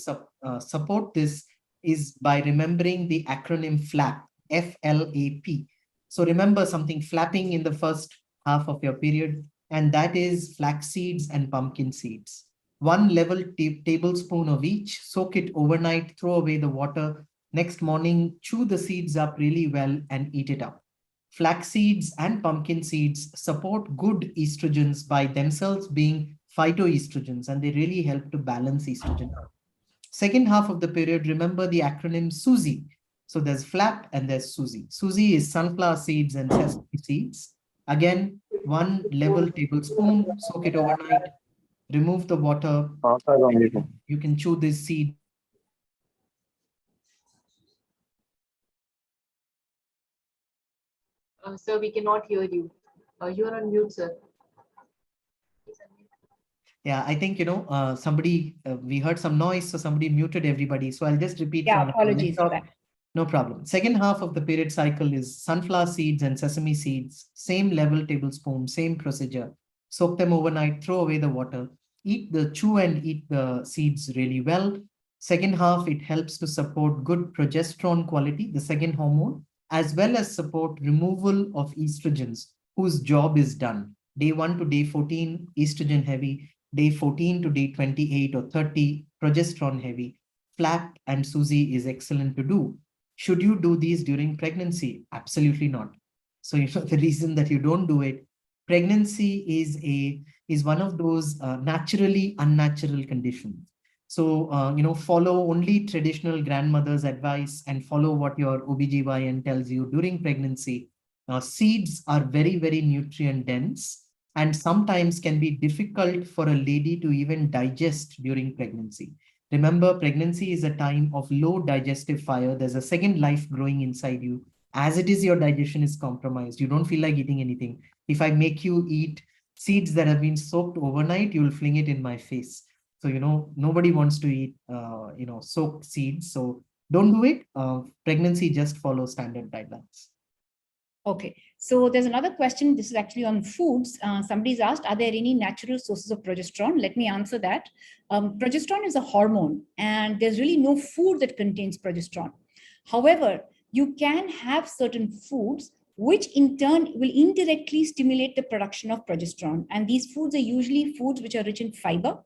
support this is by remembering the acronym FLAP, F-L-A-P. So remember something flapping in the first half of your period, and that is flax seeds and pumpkin seeds. 1 level tablespoon of each, soak it overnight, throw away the water. Next morning, chew the seeds up really well and eat it up. Flax seeds and pumpkin seeds support good estrogens by themselves being phytoestrogens, and they really help to balance estrogen. Second half of the period, remember the acronym SUSI. So there's FLAP and there's SUSI. SUSI is sunflower seeds and sesame seeds. Again, 1 level tablespoon, soak it overnight, remove the water. You can chew this seed. Sir, we cannot hear you. You are on mute, sir. Yeah, I think, somebody, we heard some noise, so somebody muted everybody. So I'll just repeat. Yeah, apologies for that. No problem. Second half of the period cycle is sunflower seeds and sesame seeds, same level tablespoon, same procedure. Soak them overnight, throw away the water, chew and eat the seeds really well. Second half, it helps to support good progesterone quality, the second hormone, as well as support removal of estrogens, whose job is done. Day 1 to day 14, estrogen heavy. Day 14 to day 28 or 30, progesterone heavy. FLAP and SUSI is excellent to do. Should you do these during pregnancy? Absolutely not. So the reason that you don't do it, pregnancy is one of those naturally unnatural conditions. So follow only traditional grandmother's advice and follow what your OBGYN tells you during pregnancy. Seeds are very, very nutrient dense and sometimes can be difficult for a lady to even digest during pregnancy. Remember, pregnancy is a time of low digestive fire. There's a second life growing inside you. As it is, your digestion is compromised. You don't feel like eating anything. If I make you eat seeds that have been soaked overnight, you'll fling it in my face. So, nobody wants to eat, soaked seeds. So don't do it. Pregnancy just follows standard guidelines. Okay, so there's another question. This is actually on foods. Somebody's asked, are there any natural sources of progesterone? Let me answer that. Progesterone is a hormone, and there's really no food that contains progesterone. However, you can have certain foods which in turn will indirectly stimulate the production of progesterone. And these foods are usually foods which are rich in fiber,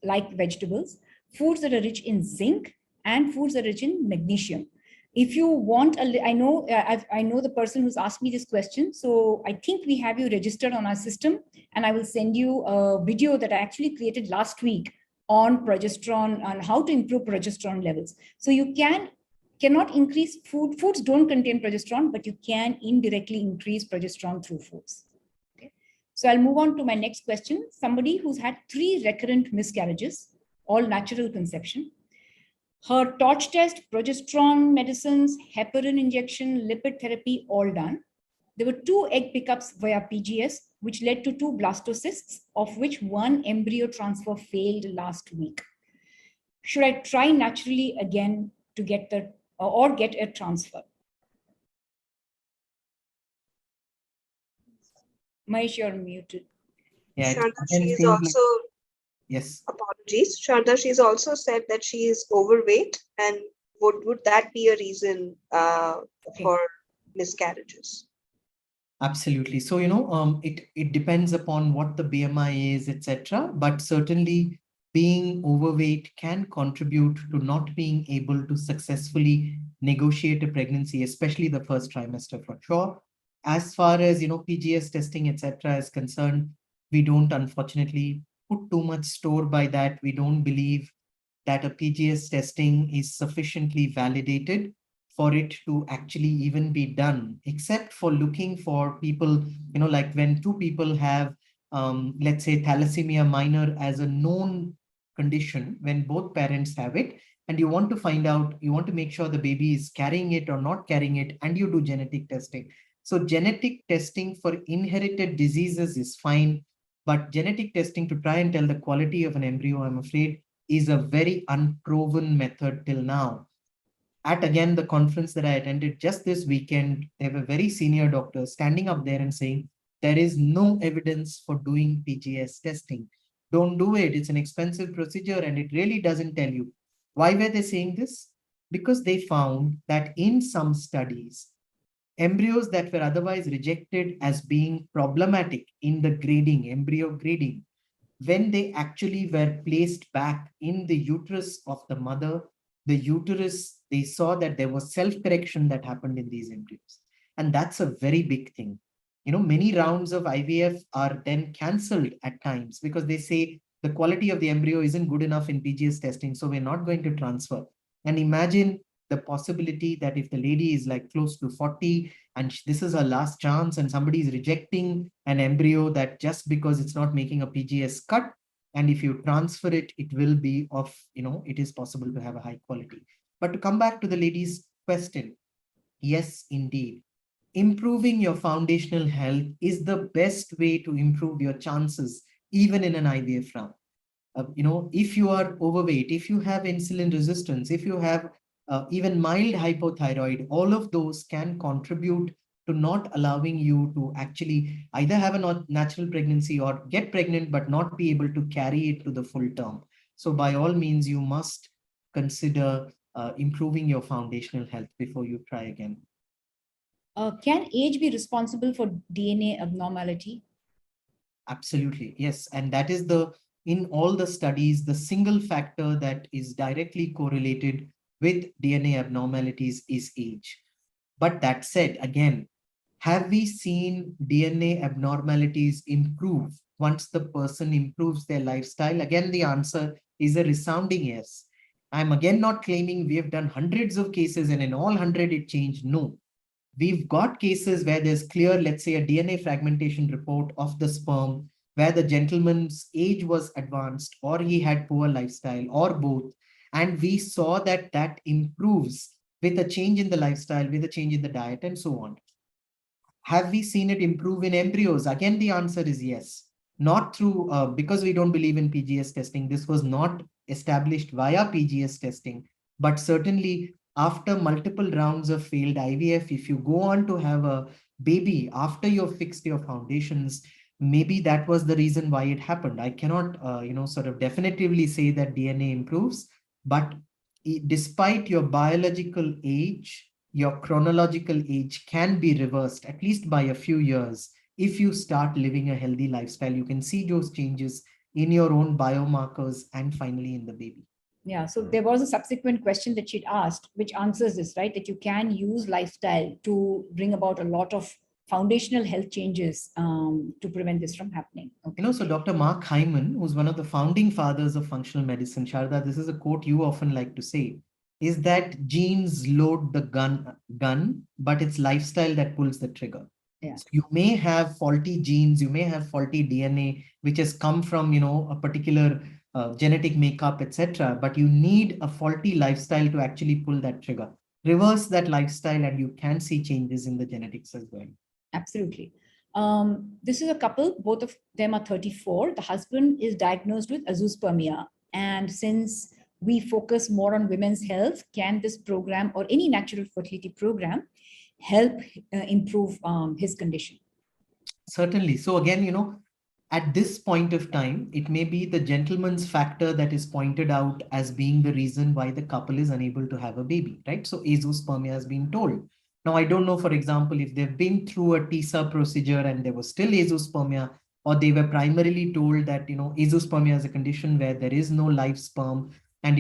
like vegetables, foods that are rich in zinc, and foods that are rich in magnesium. If you want, I know the person who's asked me this question. So I think we have you registered on our system, and I will send you a video that I actually created last week on progesterone and how to improve progesterone levels. So you cannot increase foods don't contain progesterone, but you can indirectly increase progesterone through foods. Okay. So I'll move on to my next question. Somebody who's had 3 recurrent miscarriages, all natural conception. Her torch test, progesterone medicines, heparin injection, lipid therapy, all done. There were 2 egg pickups via PGS, which led to 2 blastocysts, of which 1 embryo transfer failed last week. Should I try naturally again to get get a transfer? Mahesh, you're muted. Yeah, Sharda, she's also, yes. Apologies. Sharda, she's also said that she is overweight, and would that be a reason for miscarriages? Absolutely. So, it depends upon what the BMI is, etc. But certainly being overweight can contribute to not being able to successfully negotiate a pregnancy, especially the first trimester for sure. As far as, PGS testing, etc. is concerned, we don't unfortunately put too much store by that. We don't believe that a PGS testing is sufficiently validated for it to actually even be done, except for looking for people, like when 2 people have, let's say, thalassemia minor as a known condition, when both parents have it, and you want to find out, you want to make sure the baby is carrying it or not carrying it, and you do genetic testing. So genetic testing for inherited diseases is fine, but genetic testing to try and tell the quality of an embryo, I'm afraid, is a very unproven method till now. At again, the conference that I attended just this weekend, there were very senior doctors standing up there and saying, there is no evidence for doing PGS testing. Don't do it. It's an expensive procedure and it really doesn't tell you. Why were they saying this? Because they found that in some studies, embryos that were otherwise rejected as being problematic in the grading, embryo grading, when they actually were placed back in the uterus of the mother, the uterus, they saw that there was self-correction that happened in these embryos. And that's a very big thing. Many rounds of IVF are then cancelled at times because they say the quality of the embryo isn't good enough in PGS testing, so we're not going to transfer. And imagine the possibility that if the lady is like close to 40 and this is her last chance and somebody is rejecting an embryo that just because it's not making a PGS cut, and if you transfer it, it will be of, it is possible to have a high quality. But to come back to the lady's question, yes, indeed. Improving your foundational health is the best way to improve your chances, even in an IVF round. If you are overweight, if you have insulin resistance, if you have even mild hypothyroid, all of those can contribute to not allowing you to actually either have a natural pregnancy or get pregnant, but not be able to carry it to the full term. So by all means, you must consider improving your foundational health before you try again. Can age be responsible for DNA abnormality? Absolutely, yes. And that is in all the studies, the single factor that is directly correlated with DNA abnormalities is age. But that said, again, have we seen DNA abnormalities improve once the person improves their lifestyle? Again, the answer is a resounding yes. I'm again not claiming we have done hundreds of cases and in all 100 it changed. No. We've got cases where there's clear, let's say, a DNA fragmentation report of the sperm where the gentleman's age was advanced or he had poor lifestyle or both. And we saw that that improves with a change in the lifestyle, with a change in the diet, and so on. Have we seen it improve in embryos? Again, the answer is yes. Not through, because we don't believe in PGS testing. This was not established via PGS testing, but certainly after multiple rounds of failed IVF, if you go on to have a baby after you've fixed your foundations, maybe that was the reason why it happened. I cannot, sort of definitively say that DNA improves, but despite your biological age, your chronological age can be reversed at least by a few years. If you start living a healthy lifestyle, you can see those changes in your own biomarkers and finally in the baby. Yeah, so there was a subsequent question that she'd asked, which answers this, right? That you can use lifestyle to bring about a lot of foundational health changes to prevent this from happening. Okay. So Dr. Mark Hyman, who's one of the founding fathers of functional medicine, Sharda, this is a quote you often like to say, is that genes load the gun, but it's lifestyle that pulls the trigger. Yeah. So you may have faulty genes, you may have faulty DNA, which has come from, a particular genetic makeup, etc. But you need a faulty lifestyle to actually pull that trigger. Reverse that lifestyle and you can see changes in the genetics as well. Absolutely. This is a couple, both of them are 34. The husband is diagnosed with azoospermia. And since we focus more on women's health, can this program or any natural fertility program help improve his condition? Certainly. So again, at this point of time, it may be the gentleman's factor that is pointed out as being the reason why the couple is unable to have a baby, right? So azoospermia has been told. Now, I don't know, for example, if they've been through a TISA procedure and there was still azoospermia, or they were primarily told that, azoospermia is a condition where there is no live sperm. And,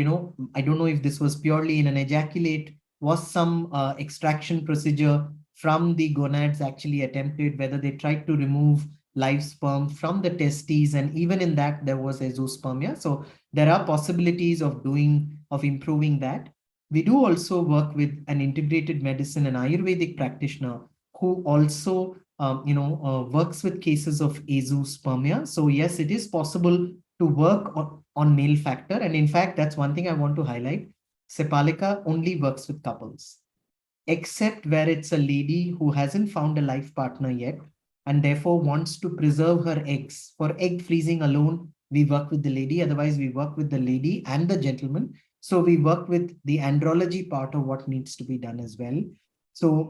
I don't know if this was purely in an ejaculate, was some extraction procedure from the gonads actually attempted, whether they tried to remove live sperm from the testes, and even in that there was azoospermia. So there are possibilities of improving that. We do also work with an integrated medicine and Ayurvedic practitioner who also works with cases of azoospermia. So yes, it is possible to work on male factor, and in fact that's one thing I want to highlight. Sepalika only works with couples, except where it's a lady who hasn't found a life partner yet and therefore wants to preserve her eggs. For egg freezing alone, we work with the lady. Otherwise, we work with the lady and the gentleman. So we work with the andrology part of what needs to be done as well. So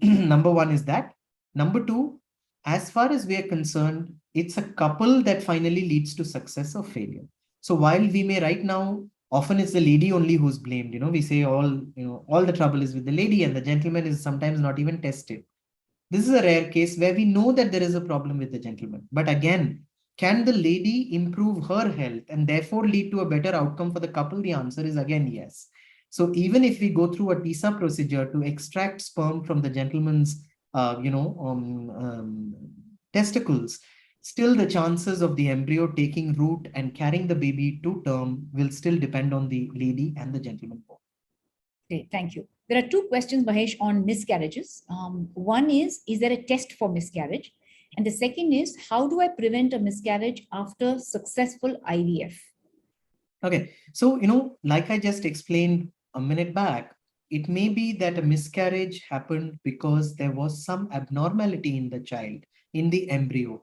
number one is that. Number two, as far as we are concerned, it's a couple that finally leads to success or failure. So while we may right now, often it's the lady only who's blamed. We say all the trouble is with the lady and the gentleman is sometimes not even tested. This is a rare case where we know that there is a problem with the gentleman. But again, can the lady improve her health and therefore lead to a better outcome for the couple? The answer is again yes. So even if we go through a TISA procedure to extract sperm from the gentleman's testicles, still the chances of the embryo taking root and carrying the baby to term will still depend on the lady and the gentleman both. Okay, thank you. There are two questions, Mahesh, on miscarriages. One is there a test for miscarriage? And the second is, how do I prevent a miscarriage after successful IVF? Okay, so, like I just explained a minute back, it may be that a miscarriage happened because there was some abnormality in the child, in the embryo,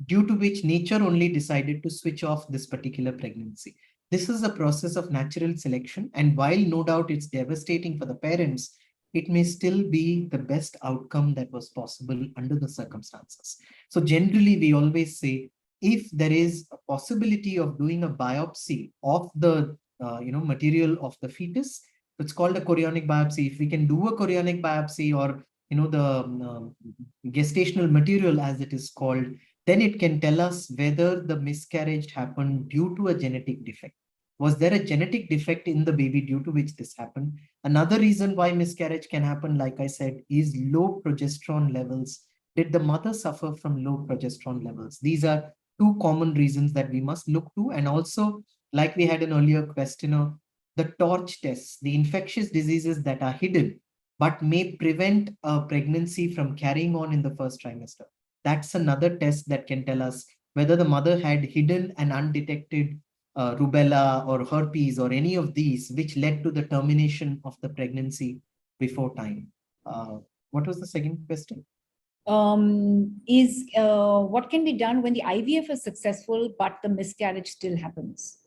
due to which nature only decided to switch off this particular pregnancy. This is a process of natural selection. And while no doubt it's devastating for the parents, it may still be the best outcome that was possible under the circumstances. So generally, we always say, if there is a possibility of doing a biopsy of the material of the fetus, it's called a chorionic biopsy. If we can do a chorionic biopsy, or the gestational material as it is called, then it can tell us whether the miscarriage happened due to a genetic defect. Was there a genetic defect in the baby due to which this happened? Another reason why miscarriage can happen, like I said, is low progesterone levels. Did the mother suffer from low progesterone levels? These are two common reasons that we must look to. And also, like we had an earlier questioner, the torch tests, the infectious diseases that are hidden but may prevent a pregnancy from carrying on in the first trimester. That's another test that can tell us whether the mother had hidden and undetected rubella or herpes or any of these, which led to the termination of the pregnancy before time. What was the second question? What can be done when the IVF is successful, but the miscarriage still happens?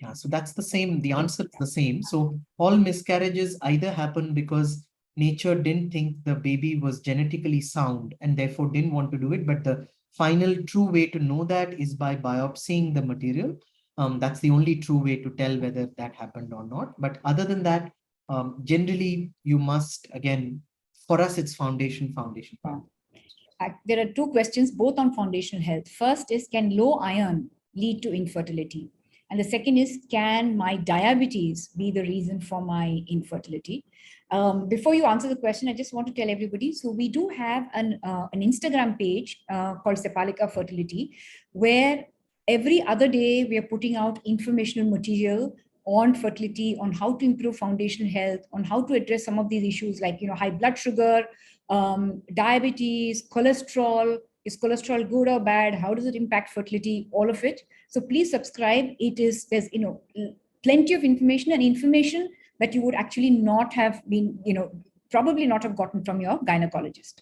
Yeah, so that's the same. The answer is the same. So all miscarriages either happen because nature didn't think the baby was genetically sound and therefore didn't want to do it. But the final true way to know that is by biopsying the material. That's the only true way to tell whether that happened or not. But other than that, generally you must, again, for us, it's foundation. There are two questions, both on foundational health. First is, can low iron lead to infertility? And the second is, can my diabetes be the reason for my infertility? Before you answer the question, I just want to tell everybody, so we do have an Instagram page called Sepalika Fertility, where every other day we are putting out informational material on fertility, on how to improve foundational health, on how to address some of these issues like, high blood sugar, diabetes, cholesterol. Is cholesterol good or bad? How does it impact fertility? All of it. So please subscribe. There's plenty of information, and information that you would actually not have been, probably not have gotten from your gynecologist.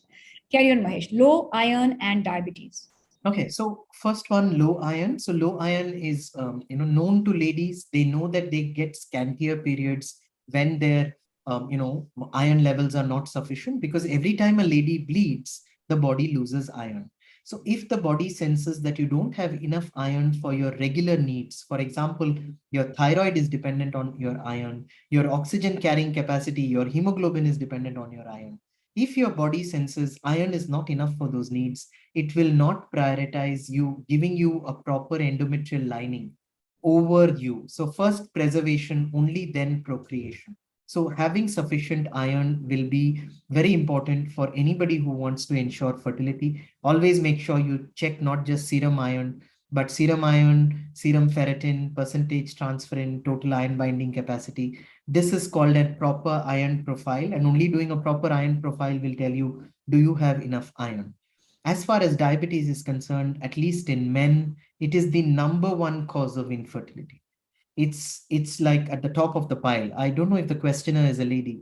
Carry on, Mahesh. Low iron and diabetes. Okay, so first one, low iron. So low iron is known to ladies. They know that they get scantier periods when their iron levels are not sufficient, because every time a lady bleeds, the body loses iron. So if the body senses that you don't have enough iron for your regular needs, for example, your thyroid is dependent on your iron, your oxygen carrying capacity, your hemoglobin is dependent on your iron. If your body senses iron is not enough for those needs, it will not prioritize you, giving you a proper endometrial lining over you. So first preservation, only then procreation. So having sufficient iron will be very important for anybody who wants to ensure fertility. Always make sure you check not just serum iron, but serum iron, serum ferritin, percentage transferrin, total iron binding capacity. This is called a proper iron profile, and only doing a proper iron profile will tell you, do you have enough iron? As far as diabetes is concerned, at least in men, it is the #1 cause of infertility. It's like at the top of the pile. I don't know if the questioner is a lady.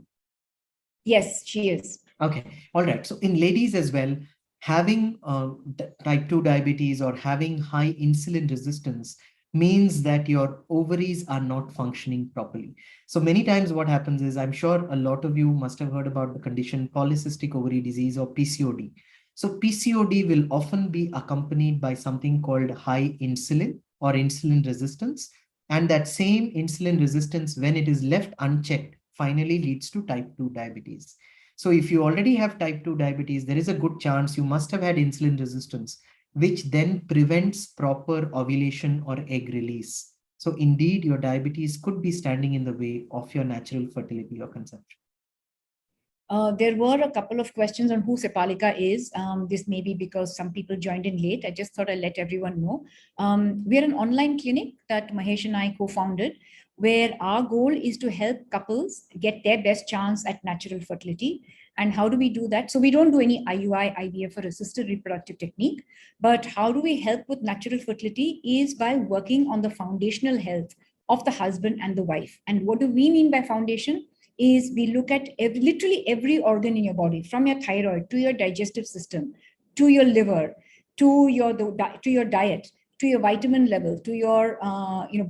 Yes, she is. Okay, all right. So in ladies as well, having type 2 diabetes or having high insulin resistance means that your ovaries are not functioning properly. So many times what happens is, I'm sure a lot of you must have heard about the condition polycystic ovary disease, or PCOD. So PCOD will often be accompanied by something called high insulin or insulin resistance. And that same insulin resistance, when it is left unchecked, finally leads to type 2 diabetes. So if you already have type 2 diabetes, there is a good chance you must have had insulin resistance, which then prevents proper ovulation or egg release. So indeed, your diabetes could be standing in the way of your natural fertility or conception. There were a couple of questions on who Sepalika is. This may be because some people joined in late. I just thought I'd let everyone know. We're an online clinic that Mahesh and I co-founded, where our goal is to help couples get their best chance at natural fertility. And how do we do that? So we don't do any IUI, IVF, or assisted reproductive technique, but how do we help with natural fertility is by working on the foundational health of the husband and the wife. And what do we mean by foundation? Is we look at literally every organ in your body, from your thyroid to your digestive system, to your liver, to your diet, to your vitamin level, to your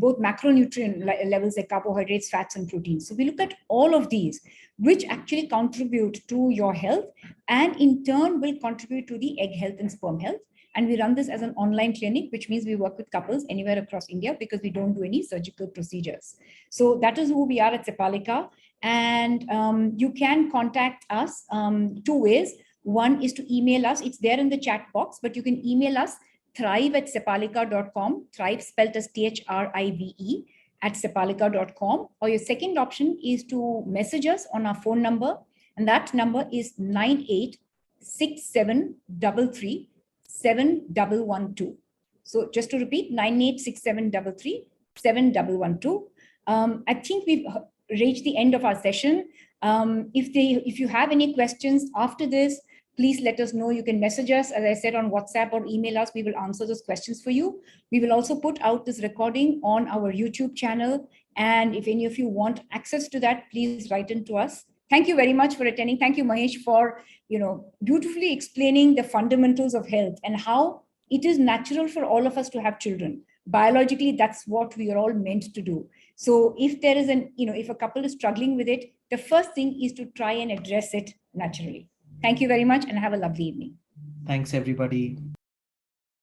both macronutrient levels like carbohydrates, fats, and proteins. So we look at all of these, which actually contribute to your health, and in turn will contribute to the egg health and sperm health. And we run this as an online clinic, which means we work with couples anywhere across India, because we don't do any surgical procedures. So that is who we are at Sepalika. And you can contact us two ways. One is to email us. It's there in the chat box, but you can email us thrive@sepalika.com, thrive spelled as THRIVE @sepalika.com. Or your second option is to message us on our phone number. And that number is 9867337112. So just to repeat, 9867337112. I think we've reached the end of our session. If you have any questions after this, please let us know. You can message us, as I said, on WhatsApp or email us. We will answer those questions for you. We will also put out this recording on our YouTube channel. And if any of you want access to that, please write in to us. Thank you very much for attending. Thank you, Mahesh, for beautifully explaining the fundamentals of health and how it is natural for all of us to have children. Biologically, that's what we are all meant to do. So if there is if a couple is struggling with it, the first thing is to try and address it naturally. Thank you very much and have a lovely evening. Thanks, everybody.